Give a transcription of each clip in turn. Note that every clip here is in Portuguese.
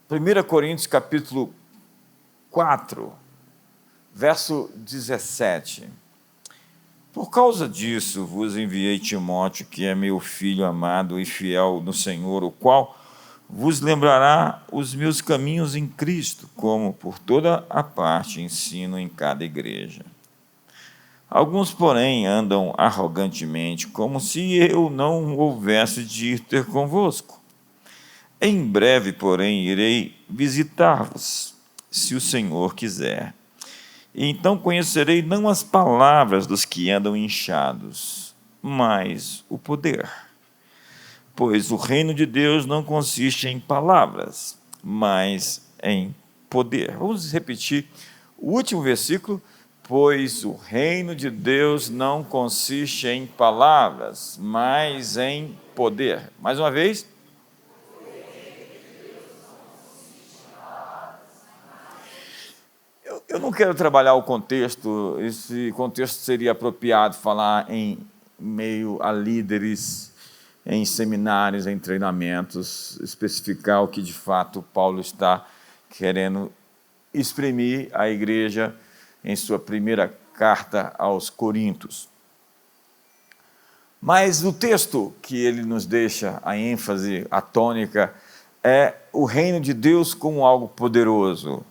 1 Coríntios capítulo 4, verso 17. Por causa disso vos enviei Timóteo, que é meu filho amado e fiel no Senhor, o qual vos lembrará os meus caminhos em Cristo, como por toda a parte ensino em cada igreja. Alguns, porém, andam arrogantemente, como se eu não houvesse de ir ter convosco. Em breve, porém, irei visitar-vos, se o Senhor quiser. E então conhecerei não as palavras dos que andam inchados, mas o poder. Pois o reino de Deus não consiste em palavras, mas em poder. Vamos repetir o último versículo. Pois o reino de Deus não consiste em palavras, mas em poder. Mais uma vez. Eu não quero trabalhar o contexto, esse contexto seria apropriado falar em meio a líderes, em seminários, em treinamentos, especificar o que de fato Paulo está querendo exprimir à igreja em sua primeira carta aos Coríntios. Mas o texto que ele nos deixa, a ênfase, a tônica, é o reino de Deus como algo poderoso.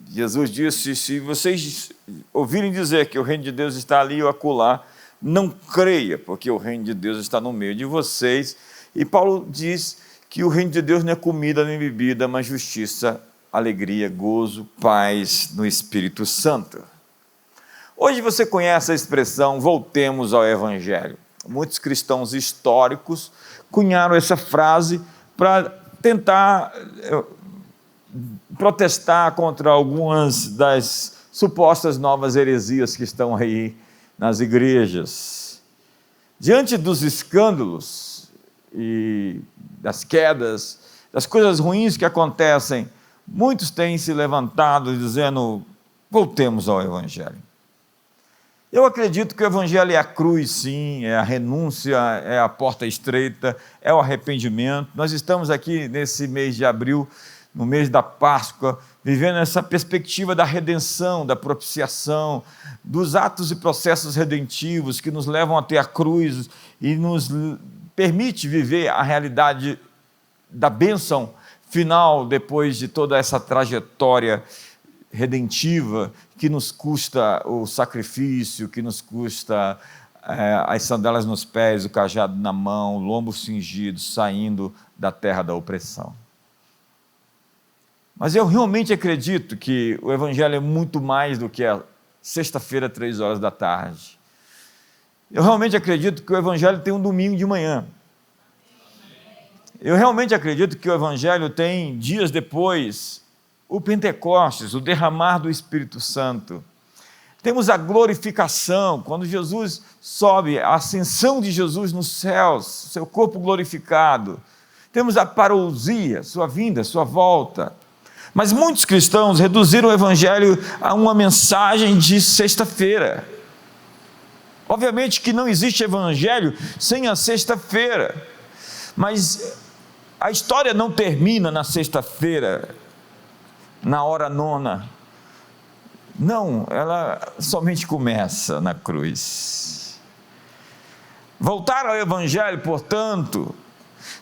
Jesus disse, se vocês ouvirem dizer que o reino de Deus está ali ou acolá, não creia, porque o reino de Deus está no meio de vocês. E Paulo diz que o reino de Deus não é comida nem bebida, mas justiça, alegria, gozo, paz no Espírito Santo. Hoje você conhece a expressão voltemos ao Evangelho. Muitos cristãos históricos cunharam essa frase para tentar protestar contra algumas das supostas novas heresias que estão aí nas igrejas. Diante dos escândalos e das quedas, das coisas ruins que acontecem, muitos têm se levantado dizendo, voltemos ao Evangelho. Eu acredito que o Evangelho é a cruz, sim, é a renúncia, é a porta estreita, é o arrependimento. Nós estamos aqui nesse mês de abril, no mês da Páscoa, vivendo essa perspectiva da redenção, da propiciação, dos atos e processos redentivos que nos levam até a cruz e nos permite viver a realidade da bênção final depois de toda essa trajetória redentiva que nos custa o sacrifício, que nos custa as sandálias nos pés, o cajado na mão, o lombo cingido, saindo da terra da opressão. Mas eu realmente acredito que o Evangelho é muito mais do que a sexta-feira, 3 horas da tarde. Eu realmente acredito que o Evangelho tem um domingo de manhã. Eu realmente acredito que o Evangelho tem dias depois o Pentecostes, o derramar do Espírito Santo. Temos a glorificação, quando Jesus sobe, a ascensão de Jesus nos céus, seu corpo glorificado. Temos a parousia, sua vinda, sua volta. Mas muitos cristãos reduziram o Evangelho a uma mensagem de sexta-feira. Obviamente que não existe Evangelho sem a sexta-feira, mas a história não termina na sexta-feira, na hora nona. Não, ela somente começa na cruz. Voltar ao Evangelho, portanto,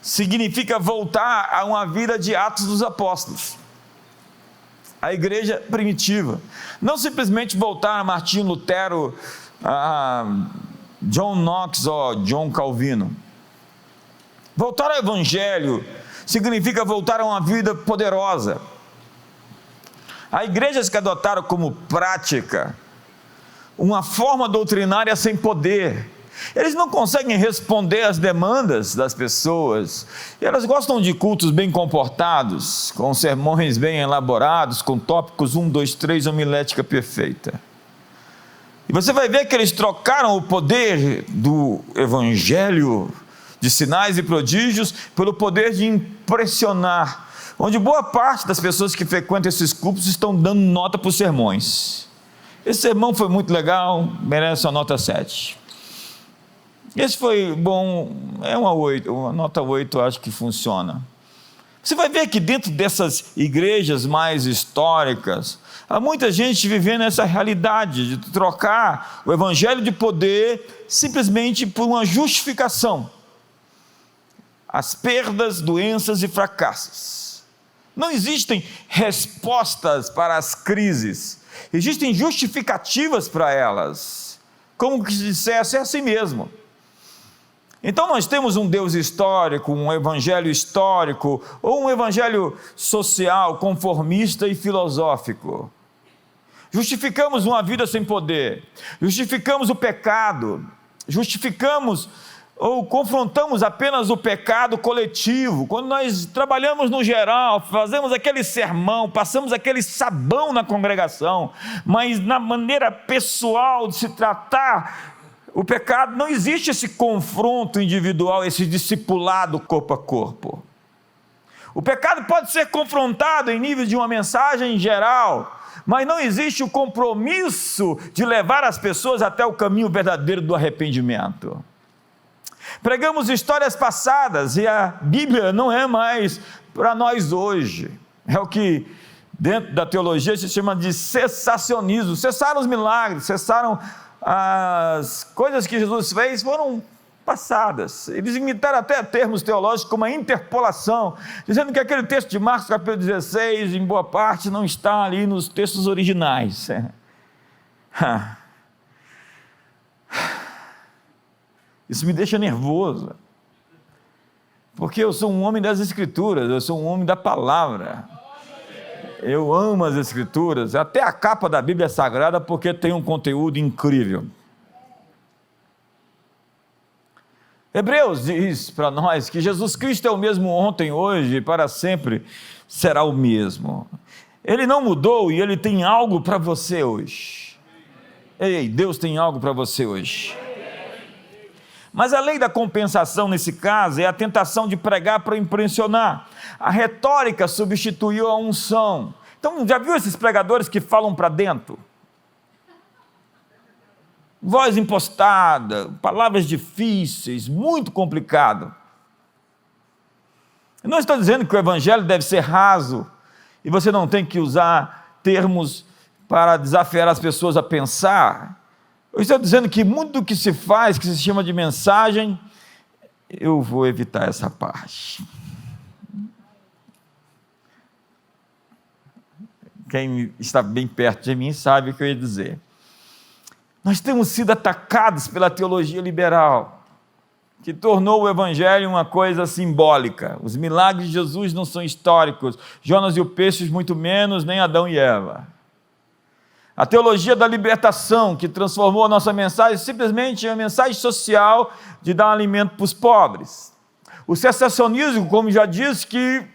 significa voltar a uma vida de Atos dos Apóstolos. A igreja primitiva, não simplesmente voltar a Martinho Lutero, a John Knox ou John Calvino. Voltar ao Evangelho significa voltar a uma vida poderosa. Há igrejas que adotaram como prática uma forma doutrinária sem poder. Eles não conseguem responder às demandas das pessoas. Elas gostam de cultos bem comportados, com sermões bem elaborados, com tópicos 1, 2, 3, homilética perfeita. E você vai ver que eles trocaram o poder do Evangelho, de sinais e prodígios, pelo poder de impressionar, onde boa parte das pessoas que frequentam esses cultos estão dando nota para os sermões. Esse sermão foi muito legal, merece uma nota 7. Esse foi bom, é uma 8, uma nota 8 acho que funciona. Você vai ver que dentro dessas igrejas mais históricas, há muita gente vivendo essa realidade de trocar o evangelho de poder simplesmente por uma justificação. As perdas, doenças e fracassos. Não existem respostas para as crises, existem justificativas para elas, como que se dissesse, é assim mesmo. Então nós temos um Deus histórico, um evangelho histórico, ou um evangelho social, conformista e filosófico. Justificamos uma vida sem poder, justificamos o pecado, justificamos ou confrontamos apenas o pecado coletivo. Quando nós trabalhamos no geral, fazemos aquele sermão, passamos aquele sabão na congregação, mas na maneira pessoal de se tratar o pecado, não existe esse confronto individual, esse discipulado corpo a corpo. O pecado pode ser confrontado em nível de uma mensagem geral, mas não existe o compromisso de levar as pessoas até o caminho verdadeiro do arrependimento. Pregamos histórias passadas e a Bíblia não é mais para nós hoje. É o que dentro da teologia se chama de cessacionismo. Cessaram os milagres, cessaram as coisas que Jesus fez, foram passadas. Eles imitaram até termos teológicos como a interpolação, dizendo que aquele texto de Marcos capítulo 16, em boa parte, não está ali nos textos originais. Isso me deixa nervoso, porque eu sou um homem das Escrituras, eu sou um homem da palavra, eu amo as Escrituras, até a capa da Bíblia é sagrada, porque tem um conteúdo incrível. Hebreus diz para nós que Jesus Cristo é o mesmo ontem, hoje e para sempre será o mesmo. Ele não mudou e Ele tem algo para você hoje. Ei, Deus tem algo para você hoje. Mas a lei da compensação nesse caso é a tentação de pregar para impressionar. A retórica substituiu a unção. Então, já viu esses pregadores que falam para dentro? Voz impostada, palavras difíceis, muito complicado. Eu não estou dizendo que o evangelho deve ser raso, e você não tem que usar termos para desafiar as pessoas a pensar. Eu estou dizendo que muito do que se faz, que se chama de mensagem, eu vou evitar essa parte. Quem está bem perto de mim sabe o que eu ia dizer. Nós temos sido atacados pela teologia liberal, que tornou o evangelho uma coisa simbólica. Os milagres de Jesus não são históricos, Jonas e o peixe muito menos, nem Adão e Eva. A teologia da libertação, que transformou a nossa mensagem simplesmente em uma mensagem social de dar alimento para os pobres. O cessacionismo, como já disse que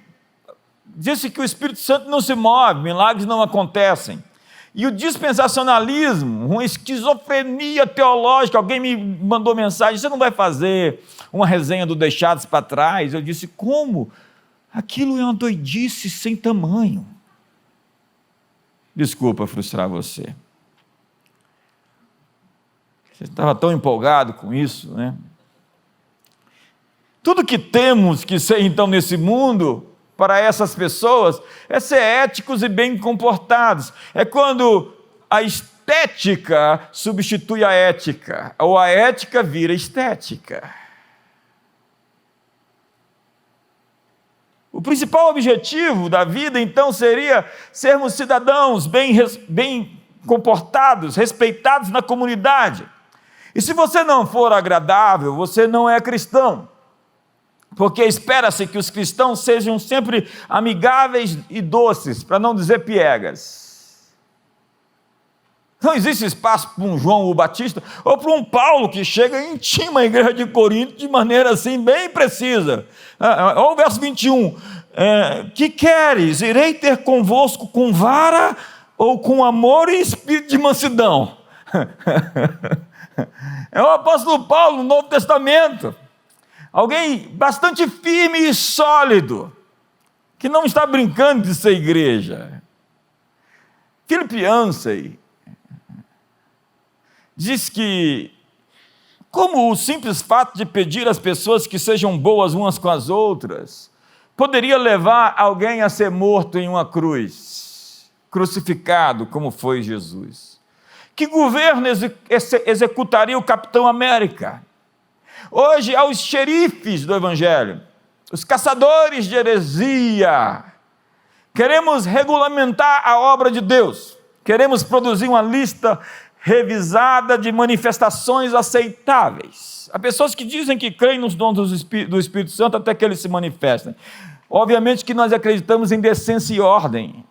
o Espírito Santo não se move, milagres não acontecem. E o dispensacionalismo, uma esquizofrenia teológica. Alguém me mandou mensagem: você não vai fazer uma resenha do Deixados para Trás? Eu disse: como? Aquilo é uma doidice sem tamanho. Desculpa frustrar você. Você estava tão empolgado com isso, né? Tudo que temos que ser então nesse mundo, para essas pessoas, é ser éticos e bem comportados. É quando a estética substitui a ética, ou a ética vira estética. O principal objetivo da vida, então, seria sermos cidadãos bem comportados, respeitados na comunidade. E se você não for agradável, você não é cristão. Porque espera-se que os cristãos sejam sempre amigáveis e doces, para não dizer piegas. Não existe espaço para um João o Batista, ou para um Paulo que chega e intima a igreja de Corinto de maneira assim bem precisa. Olha o verso 21. Que queres? Irei ter convosco com vara ou com amor e espírito de mansidão? É o apóstolo Paulo no Novo Testamento. Alguém bastante firme e sólido, que não está brincando de ser igreja. Philip Yancey diz que, como o simples fato de pedir às pessoas que sejam boas umas com as outras, poderia levar alguém a ser morto em uma cruz, crucificado como foi Jesus? Que governo executaria o Capitão América? Hoje, aos xerifes do Evangelho, os caçadores de heresia, queremos regulamentar a obra de Deus, queremos produzir uma lista revisada de manifestações aceitáveis. Há pessoas que dizem que creem nos dons do Espírito Santo até que eles se manifestem. Obviamente que nós acreditamos em decência e ordem.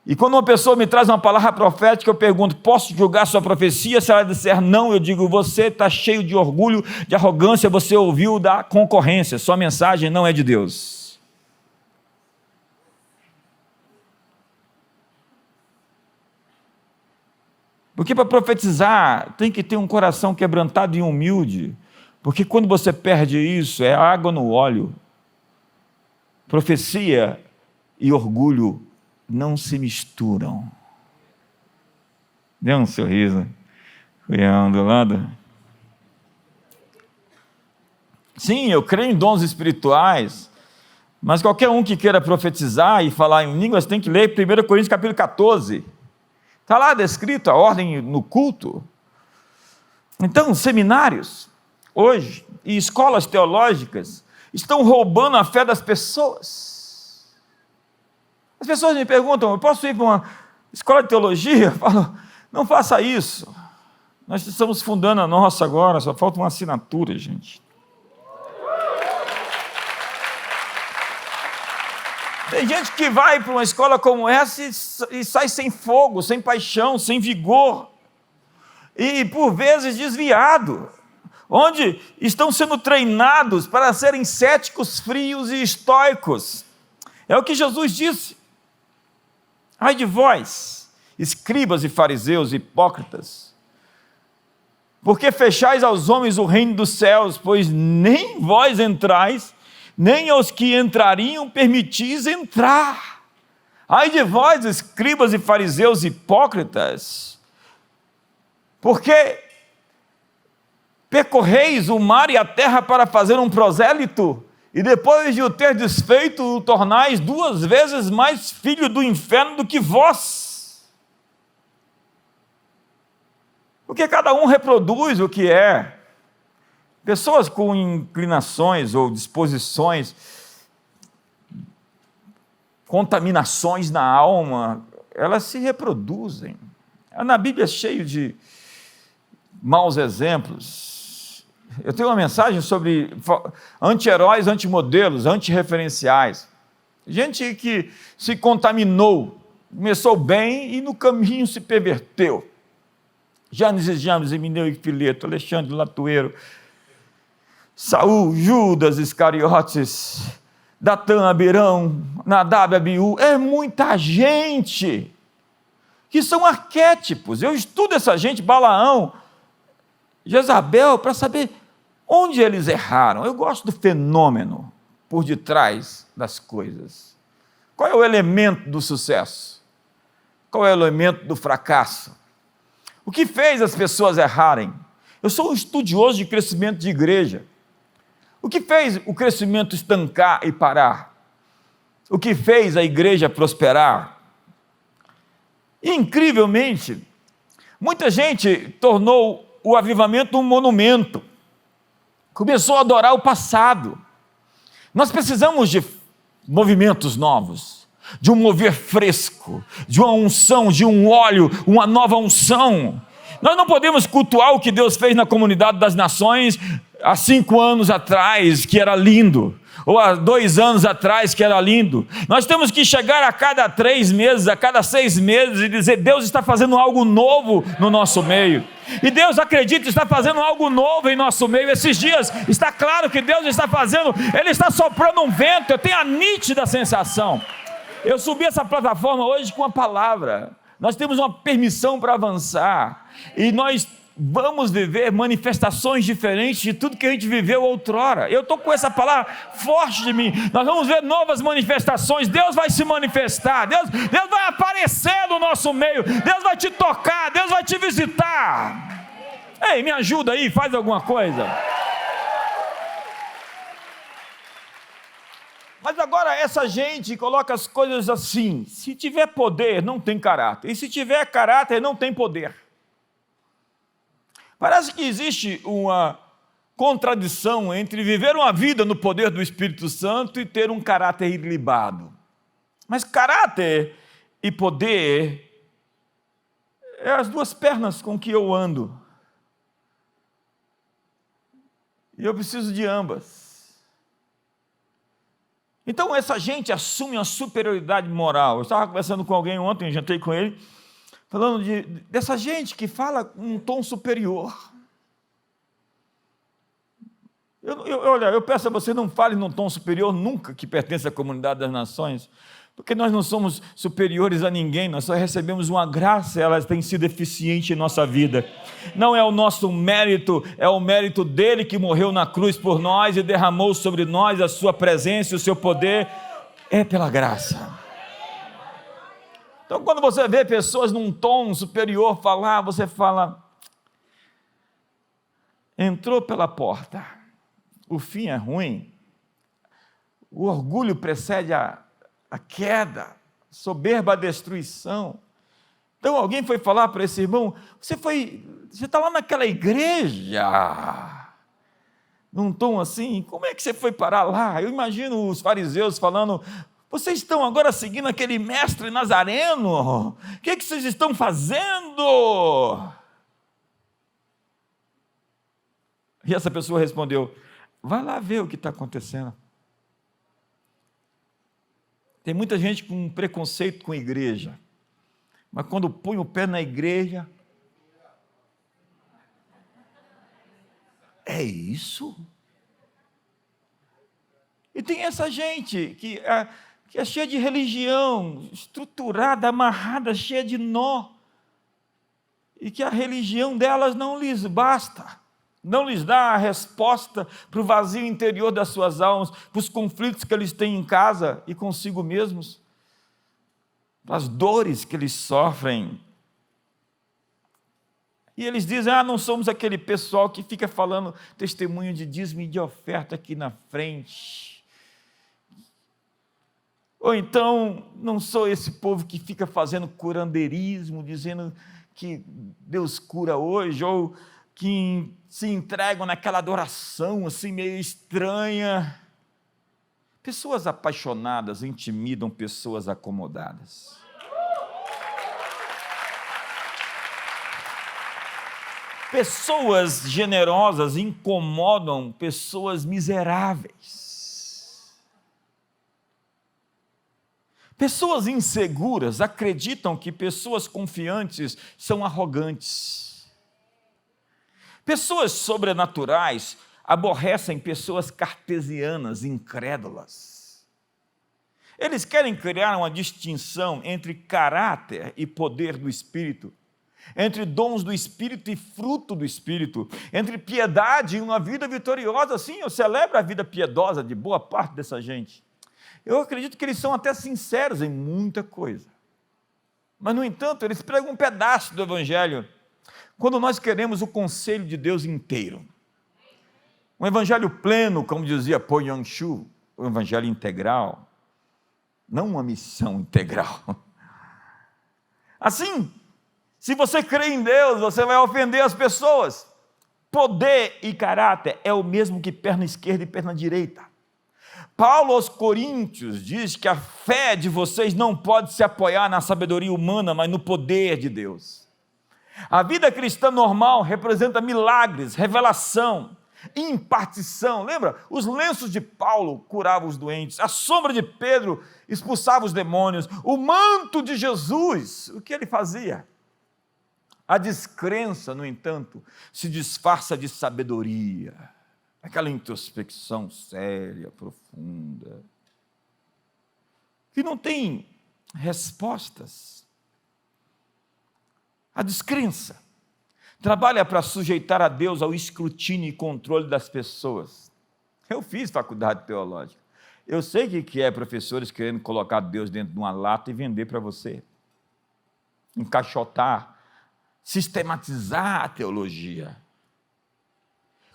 E quando uma pessoa me traz uma palavra profética, eu pergunto: posso julgar sua profecia? Se ela disser não, eu digo: você está cheio de orgulho, de arrogância, você ouviu da concorrência, sua mensagem não é de Deus. Porque para profetizar tem que ter um coração quebrantado e humilde, porque quando você perde isso, é água no óleo. Profecia e orgulho não se misturam. Dê um sorriso. Cunhão do lado. Sim, eu creio em dons espirituais, mas qualquer um que queira profetizar e falar em línguas tem que ler 1 Coríntios capítulo 14. Está lá descrito a ordem no culto. Então, seminários, hoje, e escolas teológicas, estão roubando a fé das pessoas. As pessoas me perguntam: eu posso ir para uma escola de teologia? Eu falo: não faça isso. Nós estamos fundando a nossa agora, só falta uma assinatura, gente. Tem gente que vai para uma escola como essa e sai sem fogo, sem paixão, sem vigor, e por vezes desviado, onde estão sendo treinados para serem céticos, frios e estoicos. É o que Jesus disse: ai de vós, escribas e fariseus hipócritas, porque fechais aos homens o reino dos céus, pois nem vós entrais, nem aos que entrariam permitis entrar. Ai de vós, escribas e fariseus hipócritas, porque percorreis o mar e a terra para fazer um prosélito, e depois de o ter desfeito, o tornais 2 vezes mais filho do inferno do que vós. Porque cada um reproduz o que é. Pessoas com inclinações ou disposições, contaminações na alma, elas se reproduzem. Na Bíblia é cheio de maus exemplos. Eu tenho uma mensagem sobre anti-heróis, anti-modelos, anti-referenciais. Gente que se contaminou, começou bem e no caminho se perverteu. Janes e Jambres, Emineu e Fileto, Alexandre Latueiro, Saul, Judas Iscariotes, Datã, Abirão, Nadab, Abiú, é muita gente que são arquétipos. Eu estudo essa gente, Balaão, Jezabel, para saber onde eles erraram. Eu gosto do fenômeno por detrás das coisas. Qual é o elemento do sucesso? Qual é o elemento do fracasso? O que fez as pessoas errarem? Eu sou um estudioso de crescimento de igreja. O que fez o crescimento estancar e parar? O que fez a igreja prosperar? E, incrivelmente, muita gente tornou o avivamento um monumento, começou a adorar o passado. Nós precisamos de movimentos novos, de um mover fresco, de uma unção, de um óleo, uma nova unção. Nós não podemos cultuar o que Deus fez na comunidade das nações há 5 anos atrás, que era lindo, ou há 2 anos atrás, que era lindo. Nós temos que chegar a cada 3 meses, a cada 6 meses e dizer: Deus está fazendo algo novo no nosso meio. E Deus, acredita, está fazendo algo novo em nosso meio. Esses dias está claro que Deus está fazendo, Ele está soprando um vento. Eu tenho a nítida sensação. Eu subi essa plataforma hoje com uma palavra. Nós temos uma permissão para avançar, e nós vamos viver manifestações diferentes de tudo que a gente viveu outrora. Eu estou com essa palavra forte de mim. Nós vamos ver novas manifestações. Deus vai se manifestar, Deus vai aparecer no nosso meio, Deus vai te tocar, Deus vai te visitar. Ei, me ajuda aí, faz alguma coisa. Mas agora agora essa gente coloca as coisas assim: se tiver poder, não tem caráter, e se tiver caráter, não tem poder. Parece que existe uma contradição entre viver uma vida no poder do Espírito Santo e ter um caráter ilibado. Mas caráter e poder é as duas pernas com que eu ando. E eu preciso de ambas. Então essa gente assume uma superioridade moral. Eu estava conversando com alguém ontem, eu jantei com ele, falando dessa gente que fala um tom superior. Olha, eu peço a você, não fale num tom superior nunca que pertence à comunidade das nações, porque nós não somos superiores a ninguém, nós só recebemos uma graça, ela tem sido eficiente em nossa vida. Não é o nosso mérito, é o mérito dele que morreu na cruz por nós e derramou sobre nós a sua presença e o seu poder, é pela graça. Então, quando você vê pessoas num tom superior falar, você fala: entrou pela porta. O fim é ruim, o orgulho precede a queda, soberba a destruição. Então alguém foi falar para esse irmão: você está lá naquela igreja, num tom assim, como é que você foi parar lá? Eu imagino os fariseus falando: vocês estão agora seguindo aquele mestre nazareno, o que vocês estão fazendo? E essa pessoa respondeu: vai lá ver o que está acontecendo. Tem muita gente com preconceito com a igreja, mas quando põe o pé na igreja, é isso? E tem essa gente que é cheia de religião, estruturada, amarrada, cheia de nó, e que a religião delas não lhes basta. Não lhes dá a resposta para o vazio interior das suas almas, para os conflitos que eles têm em casa e consigo mesmos, para as dores que eles sofrem. E eles dizem: não somos aquele pessoal que fica falando testemunho de dízimo e de oferta aqui na frente. Ou então, não sou esse povo que fica fazendo curandeirismo, dizendo que Deus cura hoje, ou que se entregam naquela adoração assim meio estranha. Pessoas apaixonadas intimidam pessoas acomodadas. Pessoas generosas incomodam pessoas miseráveis. Pessoas inseguras acreditam que pessoas confiantes são arrogantes. Pessoas sobrenaturais aborrecem pessoas cartesianas, incrédulas. Eles querem criar uma distinção entre caráter e poder do Espírito, entre dons do Espírito e fruto do Espírito, entre piedade e uma vida vitoriosa. Sim, eu celebro a vida piedosa de boa parte dessa gente. Eu acredito que eles são até sinceros em muita coisa. Mas, no entanto, eles pregam um pedaço do Evangelho, quando nós queremos o conselho de Deus inteiro. Um evangelho pleno, como dizia Po Yang-Shu, um evangelho integral, não uma missão integral. Assim, se você crê em Deus, você vai ofender as pessoas. Poder e caráter é o mesmo que perna esquerda e perna direita. Paulo aos Coríntios diz que a fé de vocês não pode se apoiar na sabedoria humana, mas no poder de Deus. A vida cristã normal representa milagres, revelação, impartição. Lembra? Os lenços de Paulo curavam os doentes, a sombra de Pedro expulsava os demônios, o manto de Jesus, o que ele fazia? A descrença, no entanto, se disfarça de sabedoria, aquela introspecção séria, profunda, que não tem respostas. A descrença trabalha para sujeitar a Deus ao escrutínio e controle das pessoas. Eu fiz faculdade teológica. Eu sei o que é professores querendo colocar Deus dentro de uma lata e vender para você. Encaixotar, sistematizar a teologia.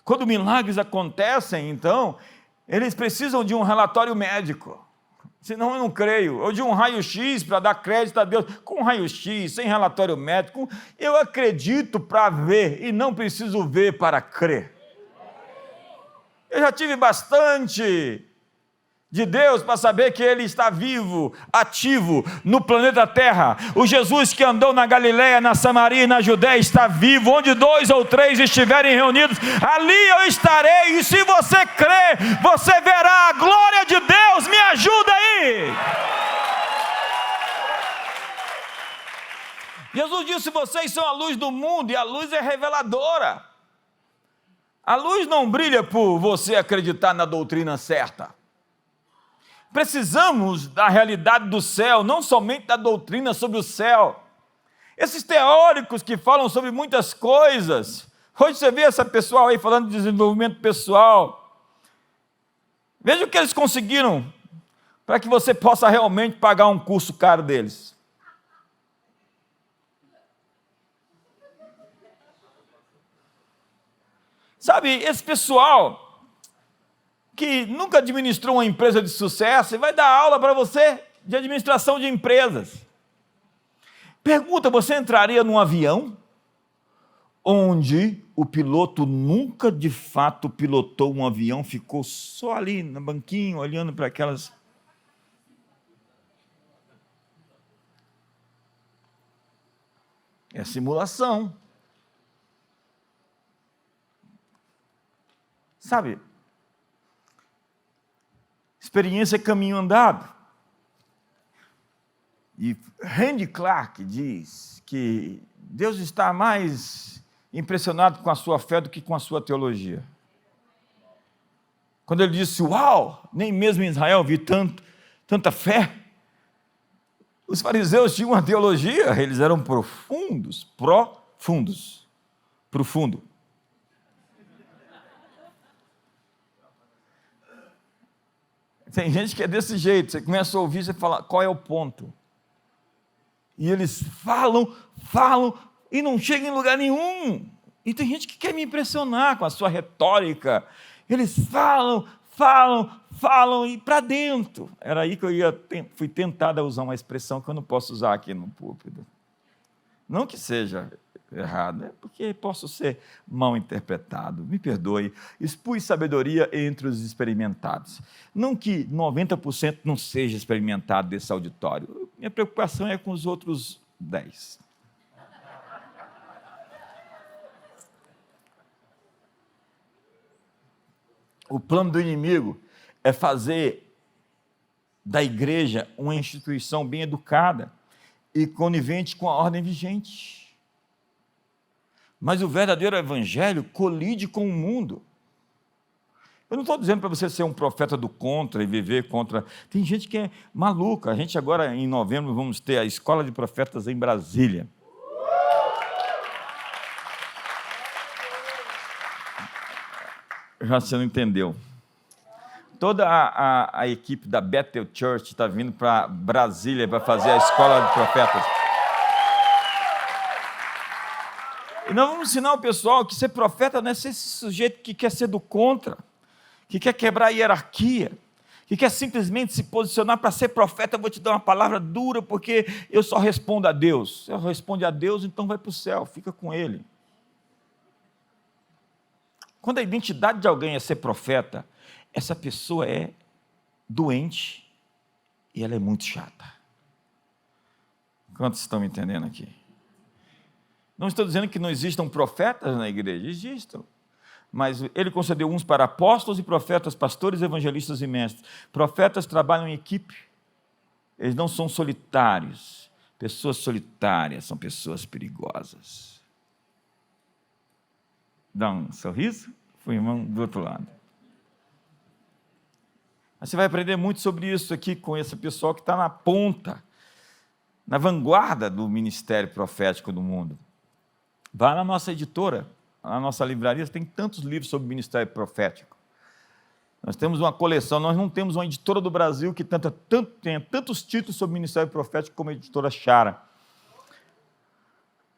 Quando milagres acontecem, então, eles precisam de um relatório médico. Senão eu não creio. Eu de um raio-x para dar crédito a Deus. Com raio-x, sem relatório médico, eu acredito para ver e não preciso ver para crer. Eu já tive bastante de Deus para saber que Ele está vivo, ativo no planeta Terra. O Jesus que andou na Galileia, na Samaria e na Judéia está vivo. Onde 2 ou 3 estiverem reunidos, ali eu estarei. E se você crer, você verá a glória de Deus. Me ajuda aí. Jesus disse: vocês são a luz do mundo, e a luz é reveladora. A luz não brilha por você acreditar na doutrina certa. Precisamos da realidade do céu, não somente da doutrina sobre o céu. Esses teóricos que falam sobre muitas coisas, hoje você vê essa pessoal aí falando de desenvolvimento pessoal. Veja o que eles conseguiram para que você possa realmente pagar um curso caro deles. Sabe, esse pessoal que nunca administrou uma empresa de sucesso e vai dar aula para você de administração de empresas. Pergunta: você entraria num avião onde o piloto nunca de fato pilotou um avião, ficou só ali no banquinho olhando para aquelas... É simulação. Sabe, experiência é caminho andado. E Randy Clark diz que Deus está mais impressionado com a sua fé do que com a sua teologia. Quando ele disse: uau, nem mesmo em Israel vi tanta fé. Os fariseus tinham uma teologia, eles eram profundo. Tem gente que é desse jeito, você começa a ouvir, você fala: qual é o ponto? E eles falam, e não chegam em lugar nenhum. E tem gente que quer me impressionar com a sua retórica. Eles falam, e para dentro. Era aí que fui tentado a usar uma expressão que eu não posso usar aqui no púlpito. Não que seja errado, é porque posso ser mal interpretado, me perdoe. Expus sabedoria entre os experimentados. Não que 90% não seja experimentado desse auditório. Minha preocupação é com os outros 10%. O plano do inimigo é fazer da igreja uma instituição bem educada e conivente com a ordem vigente. Mas o verdadeiro evangelho colide com o mundo. Eu não estou dizendo para você ser um profeta do contra e viver contra. Tem gente que é maluca. A gente agora, em novembro, vamos ter a Escola de Profetas em Brasília. Já você não entendeu. Toda a equipe da Bethel Church está vindo para Brasília para fazer a Escola de Profetas. E nós vamos ensinar o pessoal que ser profeta não é ser esse sujeito que quer ser do contra, que quer quebrar a hierarquia, que quer simplesmente se posicionar para ser profeta. Eu vou te dar uma palavra dura porque eu só respondo a Deus. Se eu respondo a Deus, então vai para o céu, fica com Ele. Quando a identidade de alguém é ser profeta, essa pessoa é doente e ela é muito chata. Quantos estão me entendendo aqui? Não estou dizendo que não existam profetas na igreja, existam. Mas ele concedeu uns para apóstolos e profetas, pastores, evangelistas e mestres. Profetas trabalham em equipe. Eles não são solitários. Pessoas solitárias são pessoas perigosas. Dá um sorriso para o irmão do outro lado. Mas você vai aprender muito sobre isso aqui com esse pessoal que está na ponta, na vanguarda do ministério profético do mundo. Vá na nossa editora, na nossa livraria, tem tantos livros sobre o ministério profético. Nós temos uma coleção, nós não temos uma editora do Brasil que tenha tantos títulos sobre o ministério profético como a editora Chara.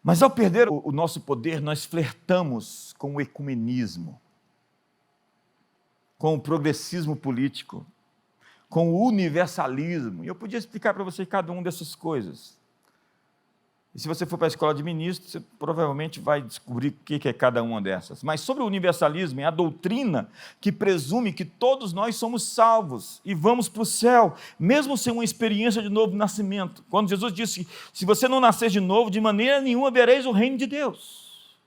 Mas ao perder o nosso poder, nós flertamos com o ecumenismo, com o progressismo político, com o universalismo. E eu podia explicar para você cada uma dessas coisas. E se você for para a escola de ministros, você provavelmente vai descobrir o que é cada uma dessas. Mas sobre o universalismo, é a doutrina que presume que todos nós somos salvos e vamos para o céu, mesmo sem uma experiência de novo nascimento. Quando Jesus disse, se você não nascer de novo, de maneira nenhuma vereis o reino de Deus.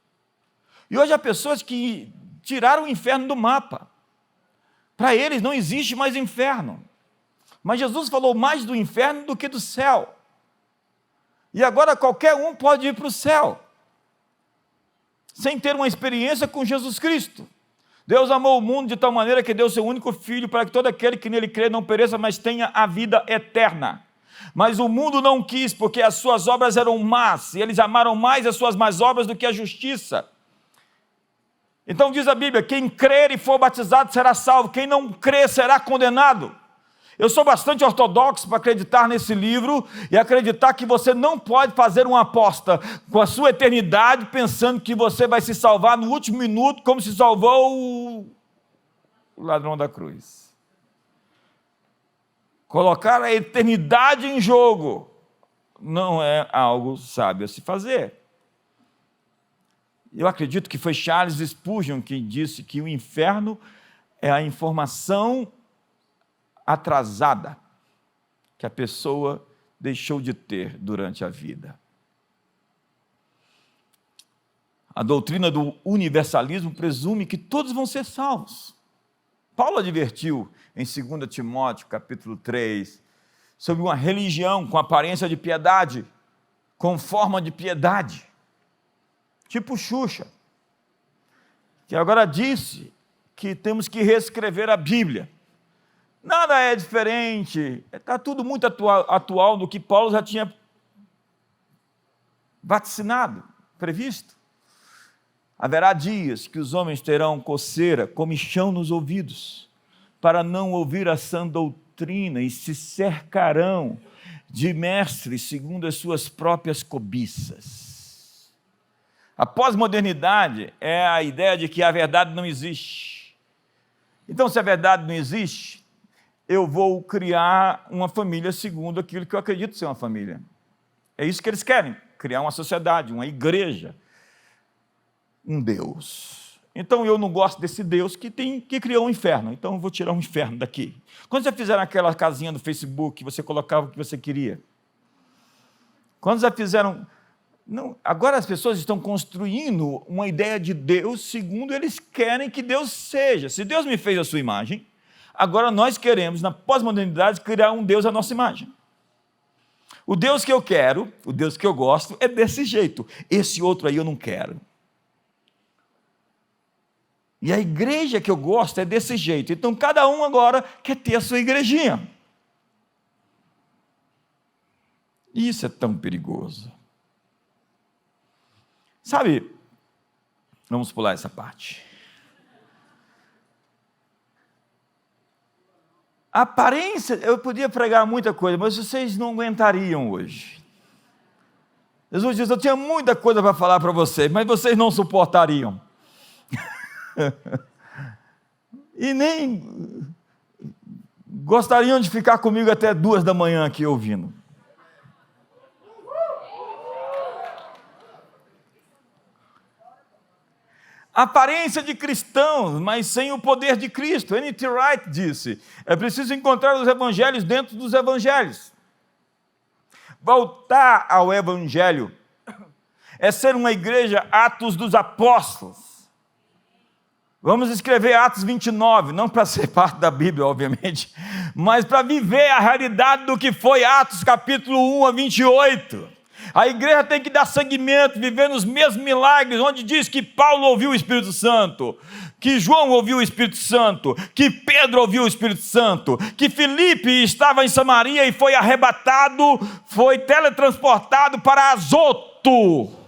E hoje há pessoas que tiraram o inferno do mapa. Para eles não existe mais inferno. Mas Jesus falou mais do inferno do que do céu. E agora qualquer um pode ir para o céu, sem ter uma experiência com Jesus Cristo. Deus amou o mundo de tal maneira que deu seu único Filho, para que todo aquele que nele crê não pereça, mas tenha a vida eterna. Mas o mundo não quis, porque as suas obras eram más, e eles amaram mais as suas más obras do que a justiça. Então diz a Bíblia, quem crer e for batizado será salvo, quem não crer será condenado. Eu sou bastante ortodoxo para acreditar nesse livro e acreditar que você não pode fazer uma aposta com a sua eternidade pensando que você vai se salvar no último minuto como se salvou o ladrão da cruz. Colocar a eternidade em jogo não é algo sábio a se fazer. Eu acredito que foi Charles Spurgeon quem disse que o inferno é a informação atrasada que a pessoa deixou de ter durante a vida. A doutrina do universalismo presume que todos vão ser salvos. Paulo advertiu em 2 Timóteo, capítulo 3, sobre uma religião com aparência de piedade, com forma de piedade, tipo Xuxa, que agora disse que temos que reescrever a Bíblia. Nada é diferente, está tudo muito atual do que Paulo já tinha vaticinado, previsto. Haverá dias que os homens terão coceira, comichão nos ouvidos, para não ouvir a sã doutrina e se cercarão de mestres segundo as suas próprias cobiças. A pós-modernidade é a ideia de que a verdade não existe. Então, se a verdade não existe, eu vou criar uma família segundo aquilo que eu acredito ser uma família. É isso que eles querem, criar uma sociedade, uma igreja, um Deus. Então eu não gosto desse Deus que criou um inferno, então eu vou tirar um inferno daqui. Quando já fizeram aquela casinha no Facebook, você colocava o que você queria? Quando já fizeram... Não, agora as pessoas estão construindo uma ideia de Deus segundo eles querem que Deus seja. Se Deus me fez a sua imagem, agora nós queremos, na pós-modernidade, criar um Deus à nossa imagem. O Deus que eu quero, o Deus que eu gosto, é desse jeito. Esse outro aí eu não quero. E a igreja que eu gosto é desse jeito. Então cada um agora quer ter a sua igrejinha. E isso é tão perigoso. Sabe, vamos pular essa parte. A aparência, eu podia pregar muita coisa, mas vocês não aguentariam hoje. Jesus diz, eu tinha muita coisa para falar para vocês, mas vocês não suportariam. E nem gostariam de ficar comigo até 2 da manhã aqui ouvindo. Aparência de cristãos, mas sem o poder de Cristo. N.T. Wright disse, é preciso encontrar os evangelhos dentro dos evangelhos. Voltar ao evangelho é ser uma igreja Atos dos Apóstolos. Vamos escrever Atos 29, não para ser parte da Bíblia, obviamente, mas para viver a realidade do que foi Atos capítulo 1 a 28. A igreja tem que dar seguimento, viver nos mesmos milagres, onde diz que Paulo ouviu o Espírito Santo, que João ouviu o Espírito Santo, que Pedro ouviu o Espírito Santo, que Filipe estava em Samaria e foi arrebatado, foi teletransportado para Azoto.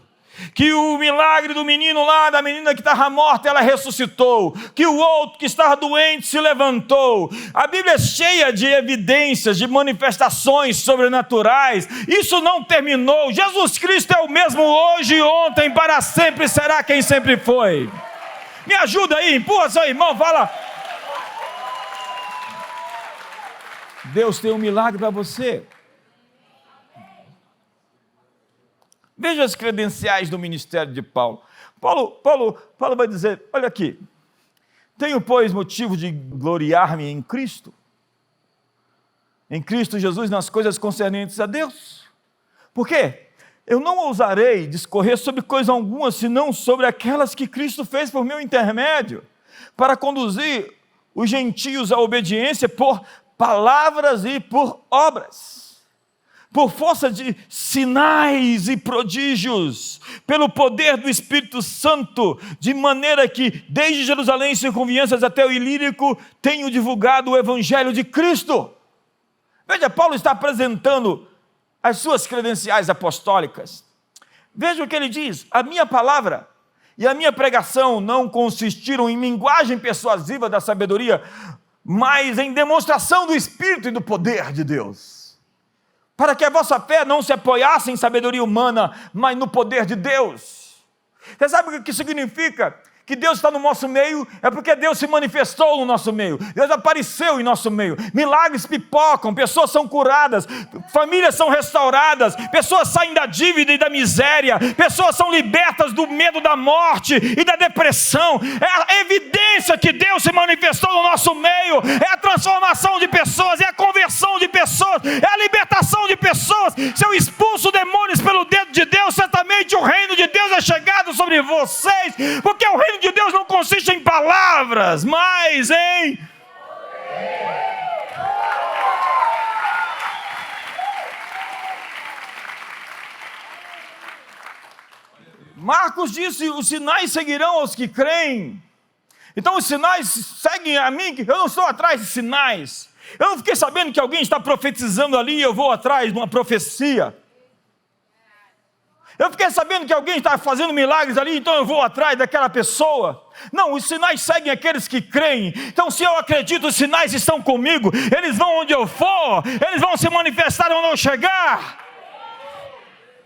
Que o milagre do menino lá, da menina que estava morta, ela ressuscitou, que o outro que estava doente se levantou. A Bíblia é cheia de evidências, de manifestações sobrenaturais. Isso não terminou. Jesus Cristo é o mesmo hoje, ontem, para sempre, será quem sempre foi. Me ajuda aí, empurra seu irmão, fala. Deus tem um milagre para você. Veja as credenciais do ministério de Paulo. Paulo vai dizer, olha aqui, tenho, pois, motivo de gloriar-me em Cristo Jesus, nas coisas concernentes a Deus. Por quê? Eu não ousarei discorrer sobre coisa alguma, senão sobre aquelas que Cristo fez por meu intermédio, para conduzir os gentios à obediência por palavras e por obras, por força de sinais e prodígios, pelo poder do Espírito Santo, de maneira que, desde Jerusalém e circunvizinhanças até o Ilírico, tenho divulgado o Evangelho de Cristo. Veja, Paulo está apresentando as suas credenciais apostólicas. Veja o que ele diz: a minha palavra e a minha pregação não consistiram em linguagem persuasiva da sabedoria, mas em demonstração do Espírito e do poder de Deus, para que a vossa fé não se apoiasse em sabedoria humana, mas no poder de Deus. Você sabe o que significa? Que Deus está no nosso meio, é porque Deus se manifestou no nosso meio, Deus apareceu em nosso meio, milagres pipocam, pessoas são curadas, famílias são restauradas, pessoas saem da dívida e da miséria, pessoas são libertas do medo da morte e da depressão. É a evidência que Deus se manifestou no nosso meio, é a transformação de pessoas, é a conversão de pessoas, é a libertação de pessoas. Se eu expulso demônios pelo dedo de Deus, certamente o reino de Deus é chegado sobre vocês, porque o reino de Deus não consiste em palavras, mas em... Marcos disse, os sinais seguirão aos que creem. Então os sinais seguem a mim, eu não estou atrás de sinais. Eu não fiquei sabendo que alguém está profetizando ali e eu vou atrás de uma profecia. Eu fiquei sabendo que alguém está fazendo milagres ali, então eu vou atrás daquela pessoa. Não, os sinais seguem aqueles que creem. Então, se eu acredito, os sinais estão comigo, eles vão onde eu for, eles vão se manifestar onde eu chegar.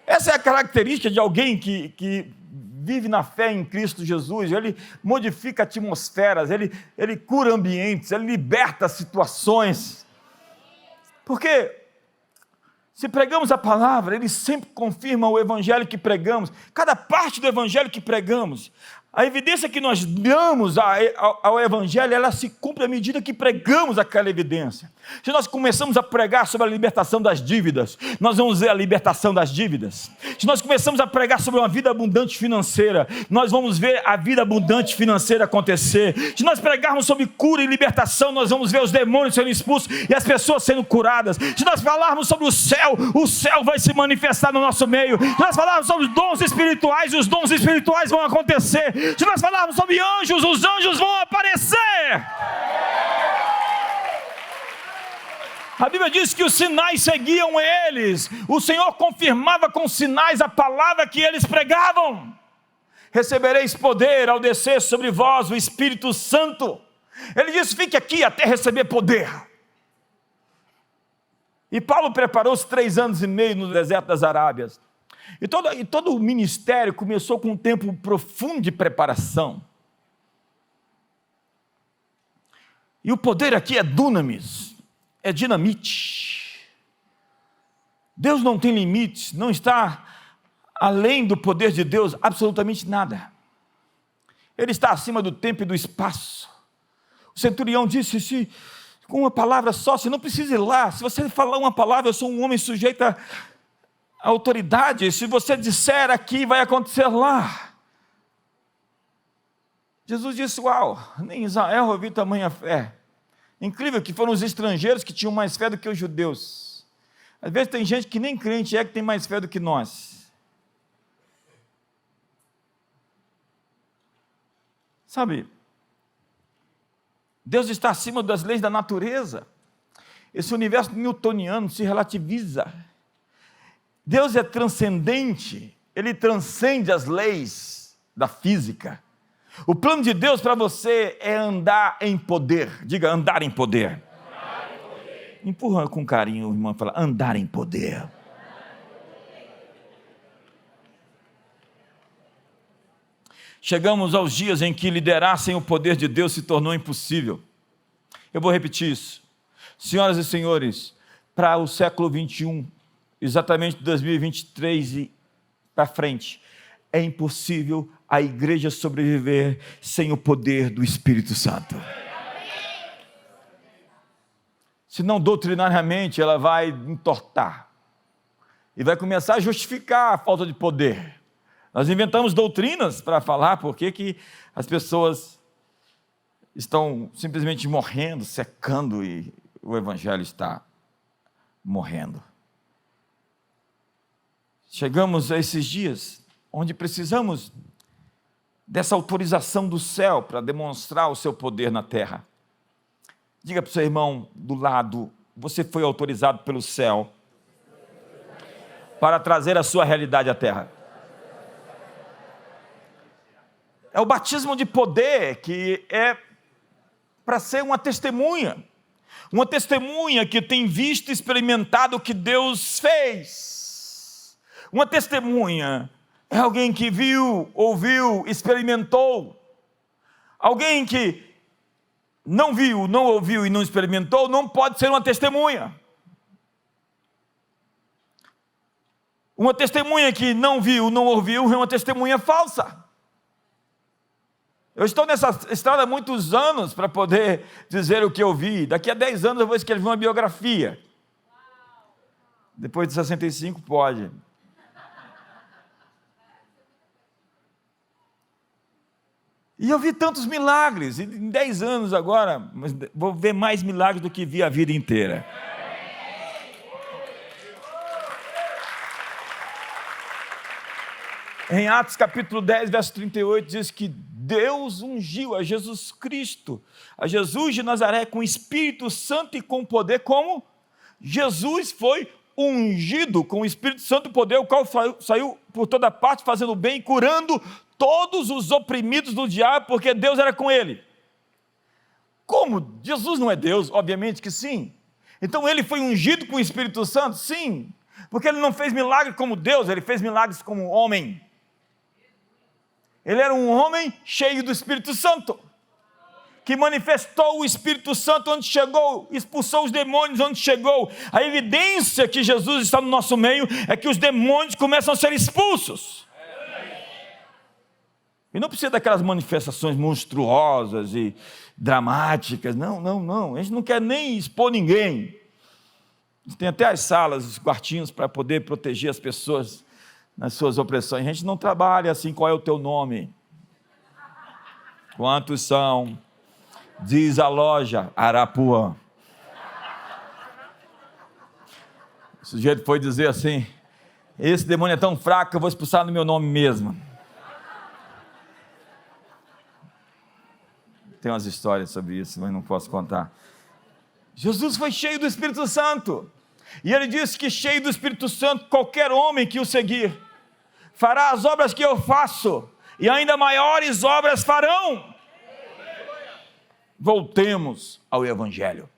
Essa é a característica de alguém que vive na fé em Cristo Jesus. Ele modifica atmosferas, ele cura ambientes, ele liberta situações. Porque se pregamos a palavra, ele sempre confirma o evangelho que pregamos, cada parte do evangelho que pregamos. A evidência que nós damos ao evangelho, ela se cumpre à medida que pregamos aquela evidência. Se nós começamos a pregar sobre a libertação das dívidas, nós vamos ver a libertação das dívidas. Se nós começamos a pregar sobre uma vida abundante financeira, nós vamos ver a vida abundante financeira acontecer. Se nós pregarmos sobre cura e libertação, nós vamos ver os demônios sendo expulsos e as pessoas sendo curadas. Se nós falarmos sobre o céu vai se manifestar no nosso meio. Se nós falarmos sobre os dons espirituais, os dons espirituais vão acontecer. Se nós falarmos sobre anjos, os anjos vão aparecer. A Bíblia diz que os sinais seguiam eles. O Senhor confirmava com sinais a palavra que eles pregavam. Recebereis poder ao descer sobre vós o Espírito Santo. Ele disse, fique aqui até receber poder. E Paulo preparou-se 3 anos e meio no deserto das Arábias. E todo o ministério começou com um tempo profundo de preparação. E o poder aqui é dunamis, é dinamite. Deus não tem limites, não está além do poder de Deus absolutamente nada. Ele está acima do tempo e do espaço. O centurião disse, com uma palavra só, você não precisa ir lá, se você falar uma palavra, eu sou um homem sujeito a autoridade, se você disser aqui, vai acontecer lá. Jesus disse, uau, nem Israel eu vi tamanha fé. Incrível que foram os estrangeiros que tinham mais fé do que os judeus. Às vezes tem gente que nem crente é que tem mais fé do que nós. Sabe, Deus está acima das leis da natureza. Esse universo newtoniano se relativiza. Deus é transcendente, Ele transcende as leis da física. O plano de Deus para você é andar em poder. Diga, andar em poder. Andar em poder. Empurra com carinho, o irmão, fala, andar em poder. Chegamos aos dias em que liderar sem o poder de Deus se tornou impossível. Eu vou repetir isso. Senhoras e senhores, para o século 21, exatamente 2023 e para frente, é impossível a igreja sobreviver sem o poder do Espírito Santo. Senão, doutrinariamente, ela vai entortar e vai começar a justificar a falta de poder. Nós inventamos doutrinas para falar por que as pessoas estão simplesmente morrendo, secando, e o evangelho está morrendo. Chegamos a esses dias onde precisamos dessa autorização do céu para demonstrar o seu poder na terra. Diga para o seu irmão do lado: você foi autorizado pelo céu para trazer a sua realidade à terra. É o batismo de poder, que é para ser uma testemunha que tem visto e experimentado o que Deus fez. Uma testemunha é alguém que viu, ouviu, experimentou. Alguém que não viu, não ouviu e não experimentou não pode ser uma testemunha. Uma testemunha que não viu, não ouviu é uma testemunha falsa. Eu estou nessa estrada há muitos anos para poder dizer o que eu vi. Daqui a 10 anos eu vou escrever uma biografia. Depois de 65 pode. E eu vi tantos milagres, e em 10 anos agora, mas vou ver mais milagres do que vi a vida inteira. Em Atos capítulo 10, verso 38, diz que Deus ungiu a Jesus Cristo, a Jesus de Nazaré, com Espírito Santo e com poder, como Jesus foi ungido com o Espírito Santo e poder, o qual saiu por toda parte fazendo bem e curando todos os oprimidos do diabo, porque Deus era com ele. Como? Jesus não é Deus? Obviamente que sim. Então ele foi ungido com o Espírito Santo? Sim, porque ele não fez milagre como Deus, ele fez milagres como homem. Ele era um homem cheio do Espírito Santo, que manifestou o Espírito Santo onde chegou, expulsou os demônios onde chegou. A evidência que Jesus está no nosso meio é que os demônios começam a ser expulsos. E não precisa daquelas manifestações monstruosas e dramáticas, não, a gente não quer nem expor ninguém. Tem até as salas, os quartinhos para poder proteger as pessoas nas suas opressões. A gente não trabalha assim. Qual é o teu nome? Quantos são? Diz a loja, Arapuã. O sujeito foi dizer assim: esse demônio é tão fraco que eu vou expulsar no meu nome mesmo. Tem umas histórias sobre isso, mas não posso contar. Jesus foi cheio do Espírito Santo, e ele disse que cheio do Espírito Santo, qualquer homem que o seguir fará as obras que eu faço, e ainda maiores obras farão. Voltemos ao Evangelho.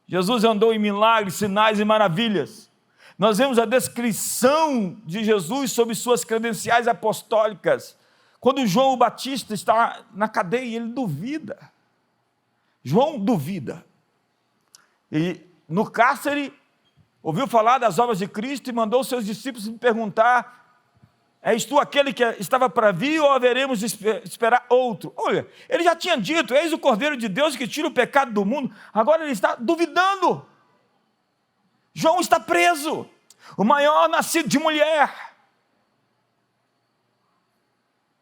Jesus andou em milagres, sinais e maravilhas. Nós vemos a descrição de Jesus sobre suas credenciais apostólicas. Quando João o Batista está na cadeia, ele duvida. João duvida. E no cárcere, ouviu falar das obras de Cristo e mandou seus discípulos me perguntar: és tu aquele que estava para vir ou haveremos de esperar outro? Olha, ele já tinha dito: eis o Cordeiro de Deus que tira o pecado do mundo. Agora ele está duvidando. João está preso, o maior nascido de mulher.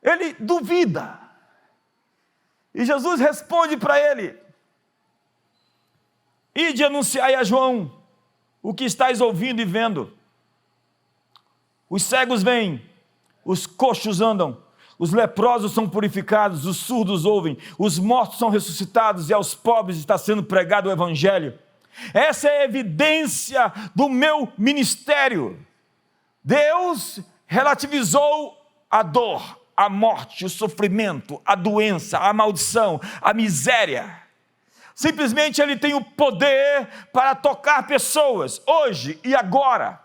Ele duvida. E Jesus responde para ele: ide anunciai a João o que estáis ouvindo e vendo. Os cegos vêm, os coxos andam, os leprosos são purificados, os surdos ouvem, os mortos são ressuscitados e aos pobres está sendo pregado o Evangelho. Essa é a evidência do meu ministério. Deus relativizou a dor, a morte, o sofrimento, a doença, a maldição, a miséria. Simplesmente ele tem o poder para tocar pessoas, hoje e agora,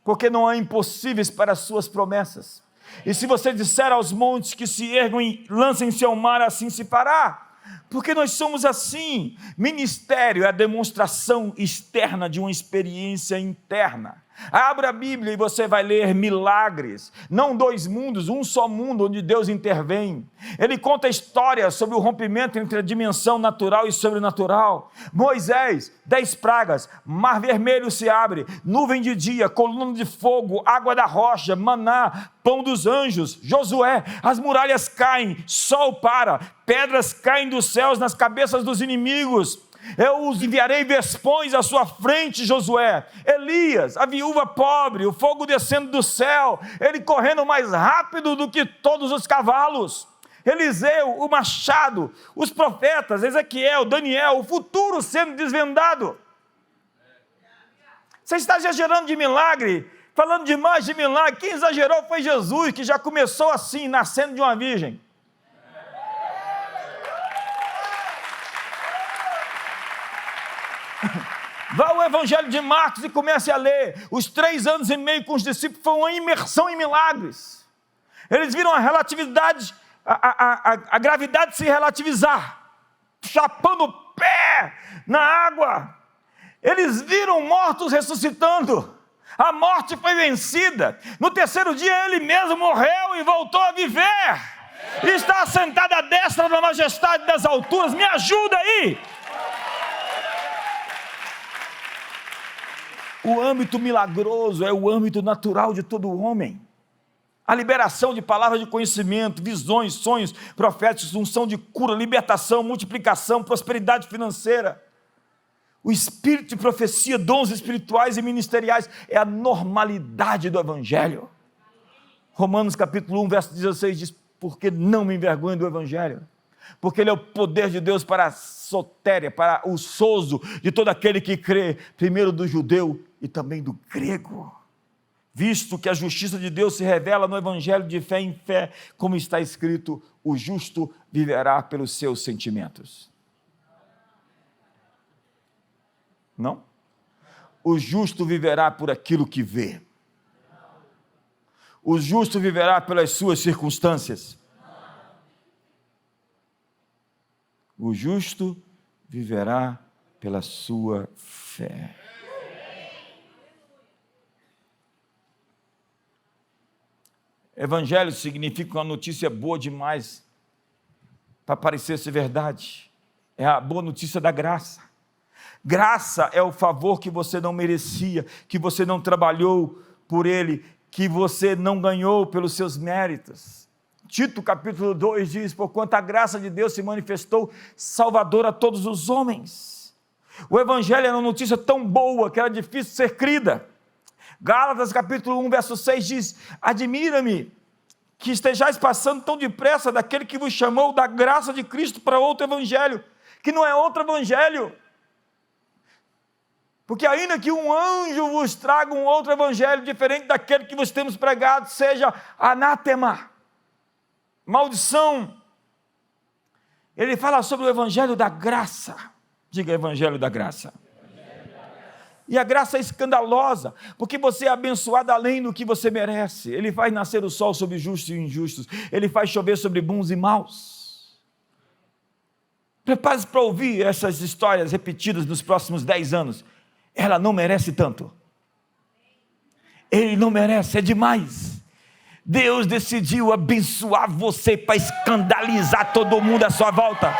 porque não há impossíveis para as suas promessas. E se você disser aos montes que se ergam e lancem-se ao mar, assim se fará. Porque nós somos assim. Ministério é a demonstração externa de uma experiência interna. Abra a Bíblia e você vai ler milagres, não dois mundos, um só mundo onde Deus intervém. Ele conta histórias sobre o rompimento entre a dimensão natural e sobrenatural. Moisés, 10 pragas, mar vermelho se abre, nuvem de dia, coluna de fogo, água da rocha, maná, pão dos anjos. Josué, as muralhas caem, sol para, pedras caem dos céus nas cabeças dos inimigos. Eu os enviarei vespões à sua frente, Josué. Elias, a viúva pobre, o fogo descendo do céu, ele correndo mais rápido do que todos os cavalos. Eliseu, o machado, os profetas, Ezequiel, Daniel, o futuro sendo desvendado. Você está exagerando de milagre, falando demais de milagre. Quem exagerou foi Jesus, que já começou assim, nascendo de uma virgem. Vá ao Evangelho de Marcos e comece a ler. Os 3 anos e meio com os discípulos foi uma imersão em milagres. Eles viram a relatividade, a gravidade se relativizar, chapando o pé na água. Eles viram mortos ressuscitando. A morte foi vencida. No 3º dia ele mesmo morreu e voltou a viver. E está assentado à destra da majestade das alturas. Me ajuda aí. O âmbito milagroso é o âmbito natural de todo homem. A liberação de palavras de conhecimento, visões, sonhos proféticos, unção de cura, libertação, multiplicação, prosperidade financeira. O espírito de profecia, dons espirituais e ministeriais é a normalidade do Evangelho. Romanos capítulo 1, verso 16 diz: porque não me envergonho do Evangelho, porque ele é o poder de Deus para a sotéria, para o sozo de todo aquele que crê, primeiro do judeu e também do grego. Visto que a justiça de Deus se revela no Evangelho de fé em fé, como está escrito: o justo viverá pelos seus sentimentos. Não? O justo viverá por aquilo que vê. O justo viverá pelas suas circunstâncias. O justo viverá pela sua fé. Evangelho significa uma notícia boa demais para parecer ser verdade. É a boa notícia da graça. Graça é o favor que você não merecia, que você não trabalhou por ele, que você não ganhou pelos seus méritos. Tito capítulo 2 diz: porquanto a graça de Deus se manifestou salvadora a todos os homens. O Evangelho era uma notícia tão boa que era difícil ser crida. Gálatas capítulo 1 verso 6 diz: admira-me que estejais passando tão depressa daquele que vos chamou da graça de Cristo para outro Evangelho, que não é outro Evangelho. Porque ainda que um anjo vos traga um outro Evangelho diferente daquele que vos temos pregado, seja anátema, maldição. Ele fala sobre o Evangelho da graça. Diga: Evangelho da graça. E a graça é escandalosa, porque você é abençoado além do que você merece. Ele faz nascer o sol sobre justos e injustos. Ele faz chover sobre bons e maus. Prepare-se para ouvir essas histórias repetidas nos próximos 10 anos. Ela não merece tanto. Ele não merece, é demais. Deus decidiu abençoar você para escandalizar todo mundo à sua volta.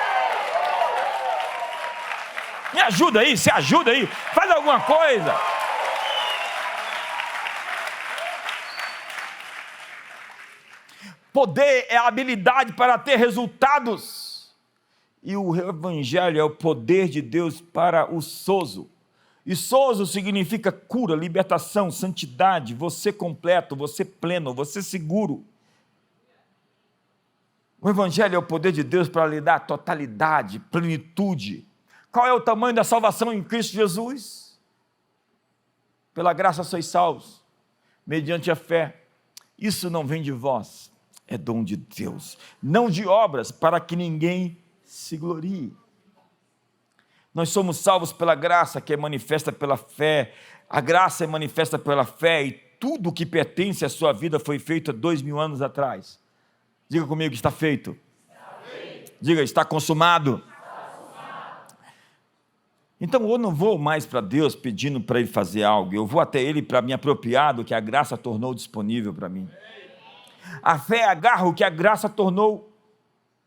Me ajuda aí, se ajuda aí, faz alguma coisa. Poder é a habilidade para ter resultados. E o Evangelho é o poder de Deus para o sozo. E sozo significa cura, libertação, santidade, você completo, você pleno, você seguro. O Evangelho é o poder de Deus para lhe dar totalidade, plenitude. Qual é o tamanho da salvação em Cristo Jesus? Pela graça sois salvos, mediante a fé. Isso não vem de vós, é dom de Deus, não de obras, para que ninguém se glorie. Nós somos salvos pela graça, que é manifesta pela fé. A graça é manifesta pela fé, e tudo o que pertence à sua vida foi feito há 2000 anos atrás. Diga comigo: está feito. Diga, está consumado. Então eu não vou mais para Deus pedindo para Ele fazer algo, eu vou até Ele para me apropriar do que a graça tornou disponível para mim. A fé agarra o que a graça tornou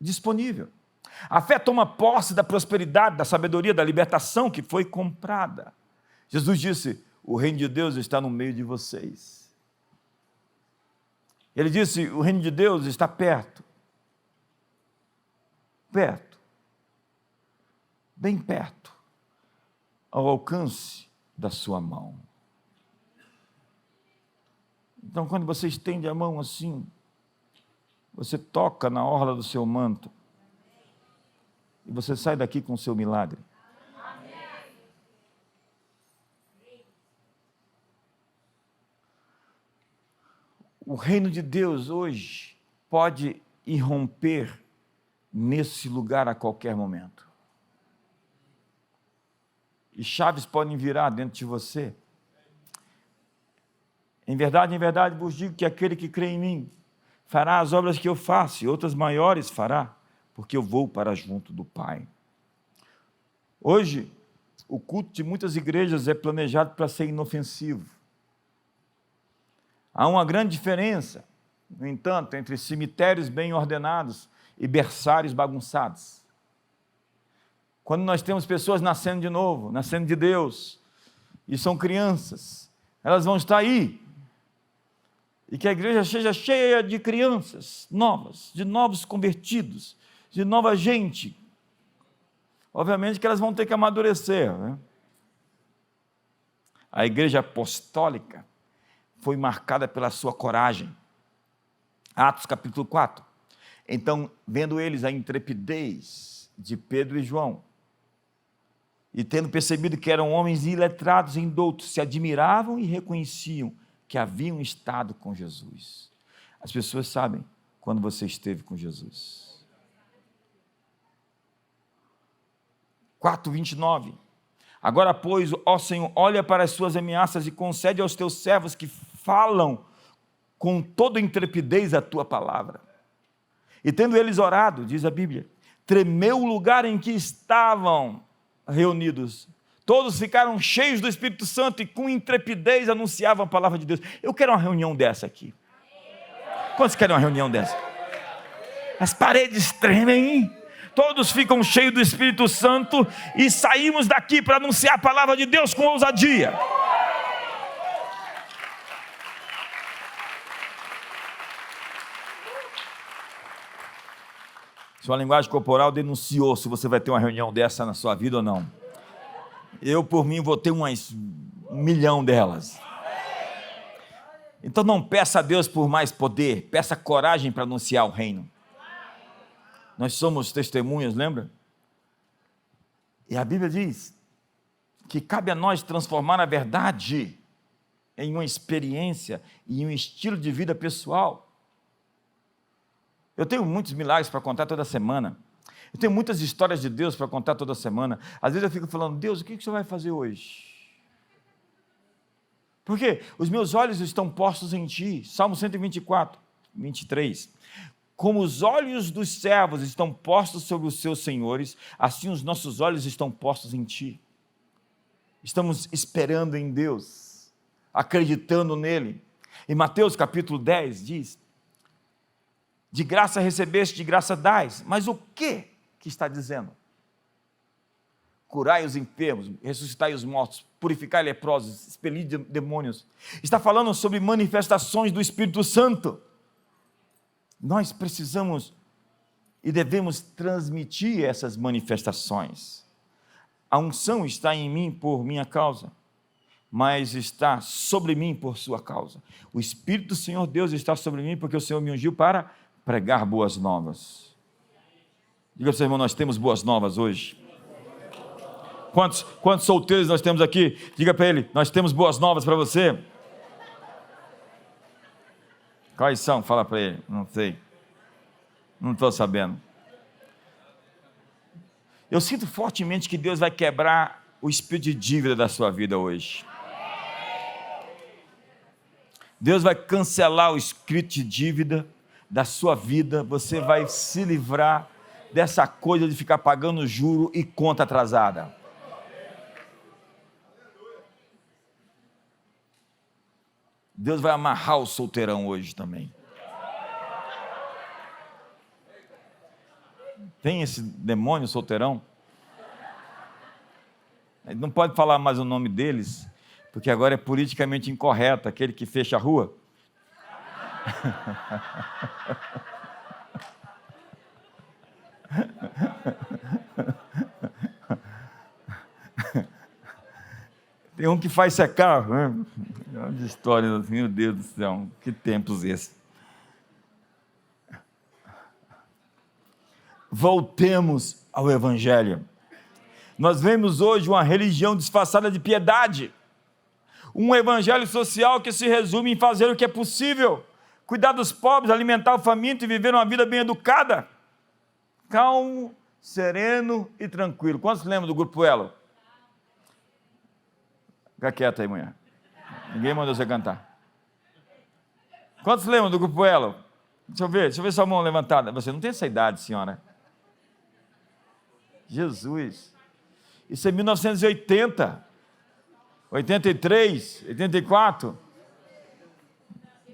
disponível. A fé toma posse da prosperidade, da sabedoria, da libertação que foi comprada. Jesus disse, o reino de Deus está no meio de vocês. Ele disse, o reino de Deus está perto. Perto. Bem perto. Ao alcance da sua mão. Então, quando você estende a mão assim, você toca na orla do seu manto, e você sai daqui com o seu milagre. O reino de Deus hoje pode irromper nesse lugar a qualquer momento. E chaves podem virar dentro de você. Em verdade vos digo que aquele que crê em mim fará as obras que eu faço, e outras maiores fará, porque eu vou para junto do Pai. Hoje, o culto de muitas igrejas é planejado para ser inofensivo. Há uma grande diferença, no entanto, entre cemitérios bem ordenados e berçários bagunçados. Quando nós temos pessoas nascendo de novo, nascendo de Deus, e são crianças, elas vão estar aí, e que a igreja seja cheia de crianças novas, de novos convertidos, de nova gente. Obviamente que elas vão ter que amadurecer, né? A igreja apostólica foi marcada pela sua coragem. Atos capítulo 4. Então, vendo eles a intrepidez de Pedro e João, e tendo percebido que eram homens iletrados e indoutos, se admiravam e reconheciam que haviam estado com Jesus. As pessoas sabem quando você esteve com Jesus. 4:29. Agora, pois, ó Senhor, olha para as suas ameaças e concede aos teus servos que falam com toda intrepidez a tua palavra. E tendo eles orado, diz a Bíblia, tremeu o lugar em que estavam reunidos. Todos ficaram cheios do Espírito Santo e com intrepidez anunciavam a palavra de Deus. Eu quero uma reunião dessa aqui. Quantos querem uma reunião dessa? As paredes tremem, todos ficam cheios do Espírito Santo e saímos daqui para anunciar a palavra de Deus com ousadia. Sua linguagem corporal denunciou se você vai ter uma reunião dessa na sua vida ou não. Eu, por mim, vou ter umas 1 milhão delas. Então não peça a Deus por mais poder, peça coragem para anunciar o reino. Nós somos testemunhas, lembra? E a Bíblia diz que cabe a nós transformar a verdade em uma experiência e em um estilo de vida pessoal. Eu tenho muitos milagres para contar toda semana. Eu tenho muitas histórias de Deus para contar toda semana. Às vezes eu fico falando, Deus, o que o Senhor vai fazer hoje? Porque os meus olhos estão postos em Ti. Salmo 124, 23. Como os olhos dos servos estão postos sobre os seus senhores, assim os nossos olhos estão postos em Ti. Estamos esperando em Deus, acreditando nele. Em Mateus capítulo 10 diz, de graça recebeste, de graça dais. Mas o que está dizendo? Curai os enfermos, ressuscitai os mortos, purificai leprosos, expelir demônios. Está falando sobre manifestações do Espírito Santo. Nós precisamos e devemos transmitir essas manifestações. A unção está em mim por minha causa, mas está sobre mim por sua causa. O Espírito do Senhor Deus está sobre mim porque o Senhor me ungiu para pregar boas novas. Diga para o seu irmão, nós temos boas novas hoje. Quantos solteiros nós temos aqui? Diga para ele, nós temos boas novas para você. Quais são? Fala para ele. Não sei. Não estou sabendo. Eu sinto fortemente que Deus vai quebrar o espírito de dívida da sua vida hoje. Deus vai cancelar o espírito de dívida da sua vida. Você vai se livrar dessa coisa de ficar pagando juro e conta atrasada. Deus vai amarrar o solteirão hoje também. Tem esse demônio solteirão? Não pode falar mais o nome deles, porque agora é politicamente incorreto, aquele que fecha a rua. Tem um que faz secar, né? De história, meu Deus do céu, que tempos esses. Voltemos ao Evangelho. Nós vemos hoje uma religião disfarçada de piedade, um evangelho social que se resume em fazer o que é possível, cuidar dos pobres, alimentar o faminto e viver uma vida bem educada, calmo, sereno e tranquilo. Quantos lembram do Grupo Elo? Fica quieta aí, mulher. Ninguém mandou você cantar. Quantos lembram do Grupo Elo? Deixa eu ver sua mão levantada. Você não tem essa idade, senhora. Jesus. Isso é 1980, 83, 84.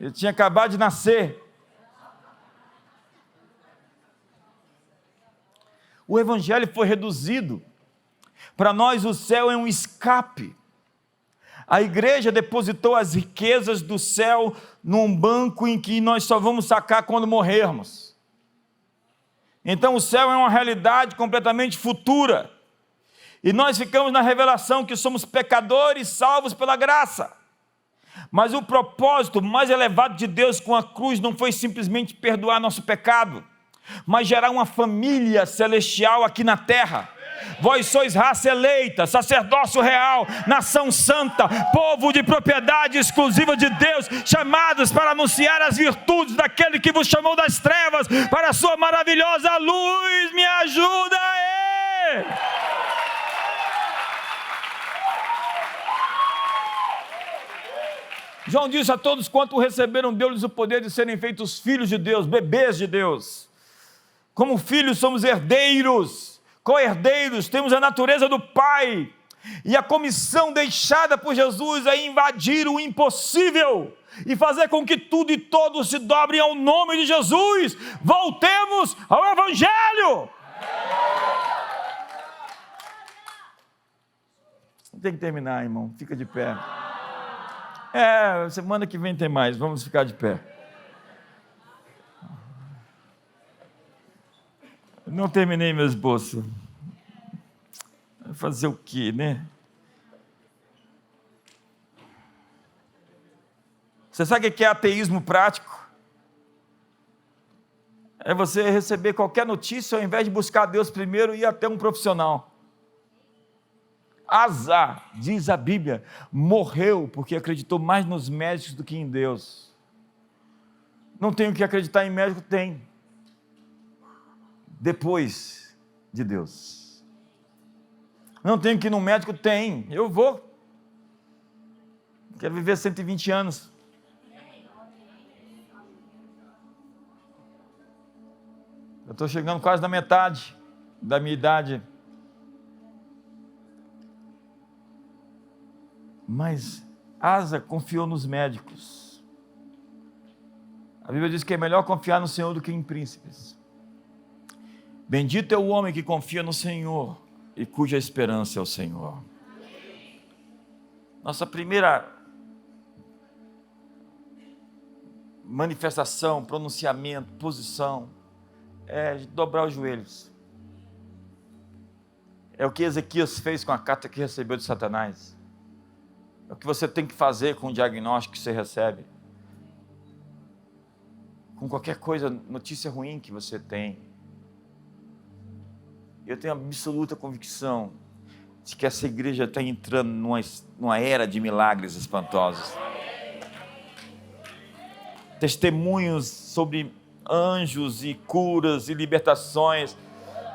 Eu tinha acabado de nascer. O evangelho foi reduzido. Para nós o céu é um escape. A igreja depositou as riquezas do céu num banco em que nós só vamos sacar quando morrermos. Então o céu é uma realidade completamente futura. E nós ficamos na revelação que somos pecadores salvos pela graça. Mas o propósito mais elevado de Deus com a cruz não foi simplesmente perdoar nosso pecado, mas gerar uma família celestial aqui na terra. Vós sois raça eleita, sacerdócio real, nação santa, povo de propriedade exclusiva de Deus, chamados para anunciar as virtudes daquele que vos chamou das trevas para a sua maravilhosa luz. Me ajuda aí! João disse a todos quanto receberam, deu-lhes o poder de serem feitos filhos de Deus, bebês de Deus. Como filhos somos herdeiros, co-herdeiros, temos a natureza do Pai. E a comissão deixada por Jesus é invadir o impossível e fazer com que tudo e todos se dobrem ao nome de Jesus. Voltemos ao Evangelho. Tem que terminar, irmão, fica de pé. Semana que vem tem mais, vamos ficar de pé. Não terminei meu esboço. Fazer o quê, né? Você sabe o que é ateísmo prático? É você receber qualquer notícia ao invés de buscar Deus primeiro e ir até um profissional. Asa, diz a Bíblia, morreu porque acreditou mais nos médicos do que em Deus. Não tenho que acreditar em médico? Tem. Depois de Deus. Não tenho que ir no médico? Tem. Eu vou. Quero viver 120 anos. Eu estou chegando quase na metade da minha idade. Mas Asa confiou nos médicos. A Bíblia diz que é melhor confiar no Senhor do que em príncipes. Bendito é o homem que confia no Senhor e cuja esperança é o Senhor. Nossa primeira manifestação, pronunciamento, posição é dobrar os joelhos. É o que Ezequias fez com a carta que recebeu de Satanás. É o que você tem que fazer com o diagnóstico que você recebe. Com qualquer coisa, notícia ruim que você tem. Eu tenho absoluta convicção de que essa igreja está entrando numa era de milagres espantosos. Testemunhos sobre anjos e curas e libertações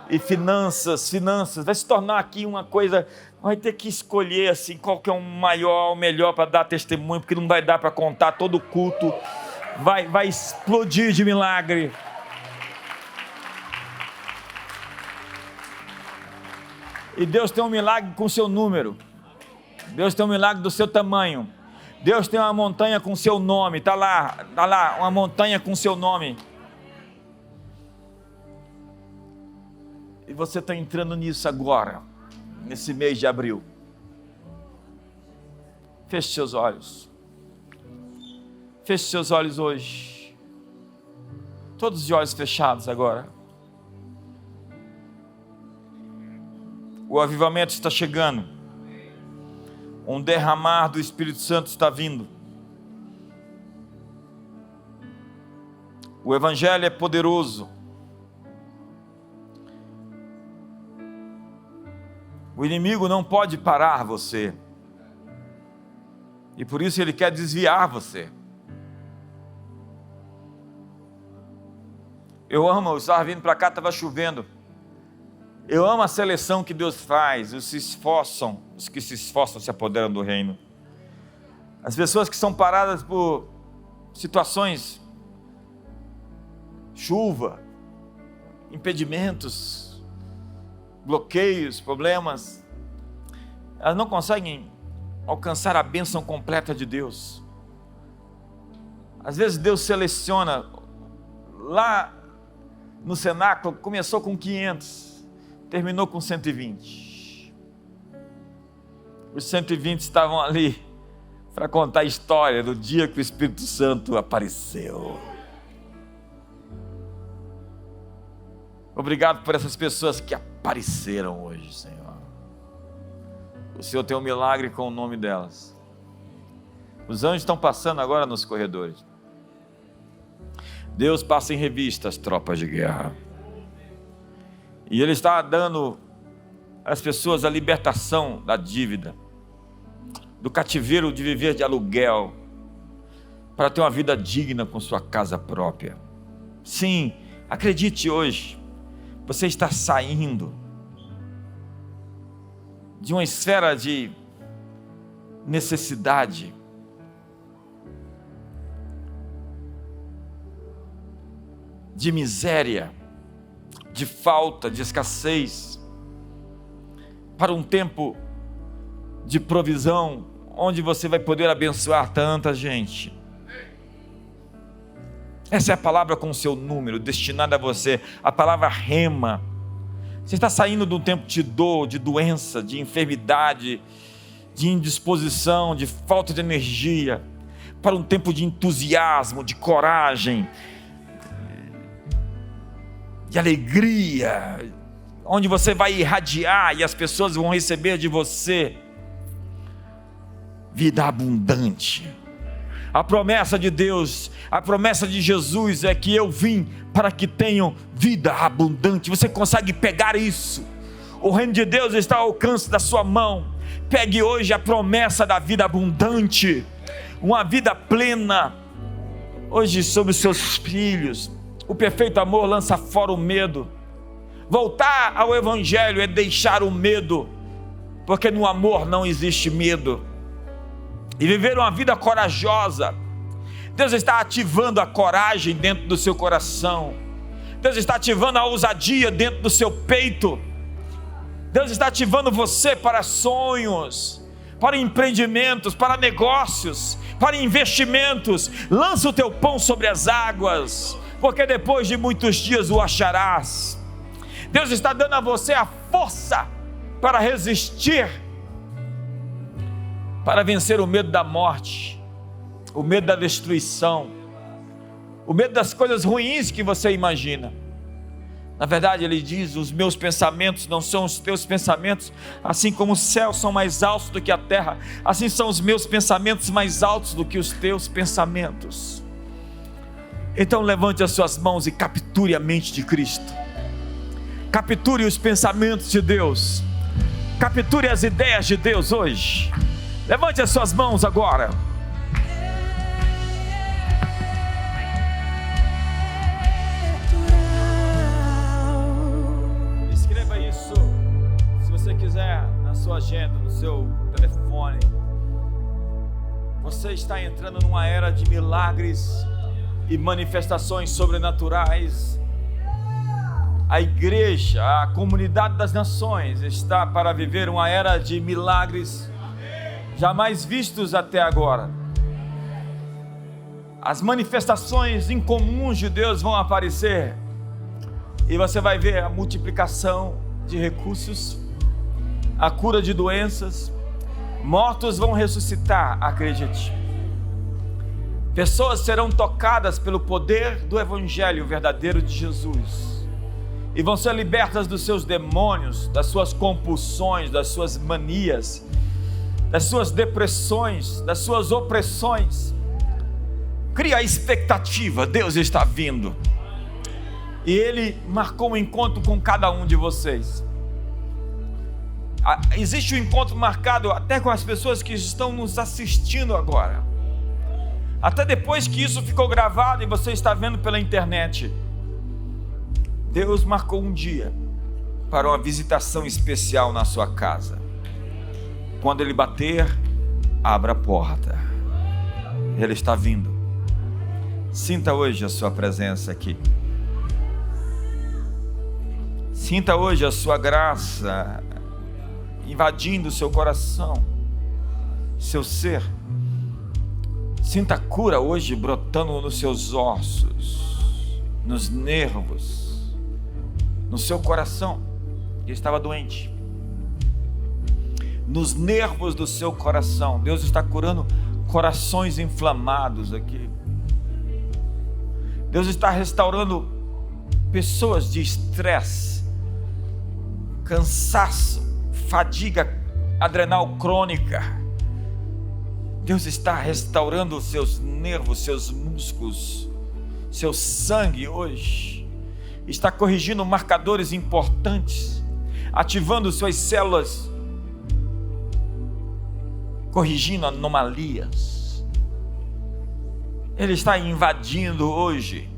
e finanças, vai se tornar aqui uma coisa, vai ter que escolher assim, qual que é o maior, o melhor para dar testemunho, porque não vai dar para contar todo o culto, vai explodir de milagre. E Deus tem um milagre com o seu número. Deus tem um milagre do seu tamanho. Deus tem uma montanha com o seu nome. Está lá, uma montanha com o seu nome. E você está entrando nisso agora, nesse mês de abril. Feche seus olhos. Feche seus olhos hoje. Todos de olhos fechados agora. O avivamento está chegando. Um derramar do Espírito Santo está vindo. O Evangelho é poderoso. O inimigo não pode parar você. E por isso ele quer desviar você. Eu estava vindo para cá, estava chovendo. Eu amo a seleção que Deus faz. Os que se esforçam se apoderam do reino. As pessoas que são paradas por situações, chuva, impedimentos, bloqueios, problemas, elas não conseguem alcançar a bênção completa de Deus. Às vezes Deus seleciona. Lá no cenáculo começou com 500, terminou com 120. Os 120 estavam ali para contar a história do dia que o Espírito Santo apareceu. Obrigado por essas pessoas que apareceram hoje, Senhor. O Senhor tem um milagre com o nome delas. Os anjos estão passando agora nos corredores. Deus passa em revista as tropas de guerra. E Ele está dando às pessoas a libertação da dívida, do cativeiro de viver de aluguel, para ter uma vida digna com sua casa própria. Sim, acredite hoje, você está saindo de uma esfera de necessidade, de miséria, de falta, de escassez, para um tempo de provisão, onde você vai poder abençoar tanta gente. Essa é a palavra com o seu número, destinada a você, a palavra rema. Você está saindo de um tempo de dor, de doença, de enfermidade, de indisposição, de falta de energia, para um tempo de entusiasmo, de coragem, de alegria, onde você vai irradiar e as pessoas vão receber de você vida abundante. A promessa de Deus, a promessa de Jesus é que eu vim para que tenham vida abundante. Você consegue pegar isso? O reino de Deus está ao alcance da sua mão. Pegue hoje a promessa da vida abundante, uma vida plena. Hoje sobre os seus filhos, o perfeito amor lança fora o medo. Voltar ao Evangelho é deixar o medo, porque no amor não existe medo. E viver uma vida corajosa. Deus está ativando a coragem dentro do seu coração. Deus está ativando a ousadia dentro do seu peito. Deus está ativando você para sonhos, para empreendimentos, para negócios, para investimentos. Lança o teu pão sobre as águas, porque depois de muitos dias o acharás. Deus está dando a você a força para resistir, para vencer o medo da morte, o medo da destruição, o medo das coisas ruins que você imagina. Na verdade, Ele diz: os meus pensamentos não são os teus pensamentos, assim como os céus são mais altos do que a terra, assim são os meus pensamentos mais altos do que os teus pensamentos. Então levante as suas mãos e capture a mente de Cristo, capture os pensamentos de Deus, capture as ideias de Deus hoje. Levante as suas mãos agora. Escreva isso, se você quiser, na sua agenda, no seu telefone. Você está entrando numa era de milagres e manifestações sobrenaturais. A igreja, a comunidade das nações está para viver uma era de milagres jamais vistos até agora. As manifestações incomuns de Deus vão aparecer e você vai ver a multiplicação de recursos, a cura de doenças, mortos vão ressuscitar, acredite. Pessoas serão tocadas pelo poder do Evangelho verdadeiro de Jesus e vão ser libertas dos seus demônios, das suas compulsões, das suas manias, das suas depressões, das suas opressões. Cria a expectativa, Deus está vindo. E Ele marcou um encontro com cada um de vocês. Existe um encontro marcado até com as pessoas que estão nos assistindo agora. Até depois que isso ficou gravado e você está vendo pela internet. Deus marcou um dia para uma visitação especial na sua casa. Quando Ele bater, abra a porta. Ele está vindo. Sinta hoje a sua presença aqui. Sinta hoje a sua graça invadindo o seu coração, seu ser. Sinta a cura hoje brotando nos seus ossos, nos nervos, no seu coração que estava doente. Nos nervos do seu coração, Deus está curando corações inflamados aqui. Deus está restaurando pessoas de estresse, cansaço, fadiga adrenal crônica. Deus está restaurando seus nervos, seus músculos, seu sangue hoje. Está corrigindo marcadores importantes, ativando suas células, corrigindo anomalias. Ele está invadindo hoje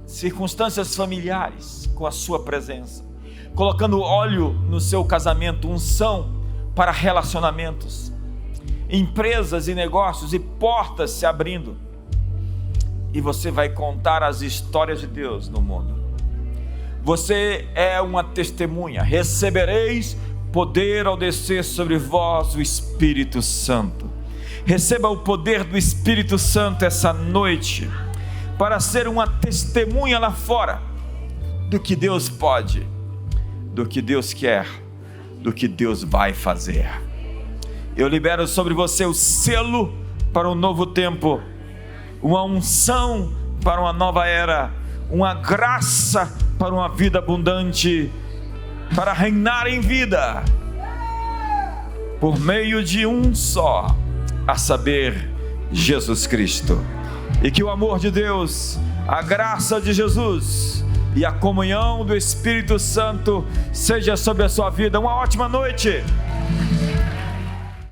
circunstâncias familiares com a sua presença, colocando óleo no seu casamento, unção para relacionamentos, empresas e negócios e portas se abrindo. E você vai contar as histórias de Deus no mundo. Você é uma testemunha. Recebereis poder ao descer sobre vós o Espírito Santo. Receba o poder do Espírito Santo essa noite, para ser uma testemunha lá fora do que Deus pode, do que Deus quer, do que Deus vai fazer. Eu libero sobre você o selo para um novo tempo, uma unção para uma nova era, uma graça para uma vida abundante, para reinar em vida, por meio de um só, a saber, Jesus Cristo. E que o amor de Deus, a graça de Jesus e a comunhão do Espírito Santo seja sobre a sua vida. Uma ótima noite.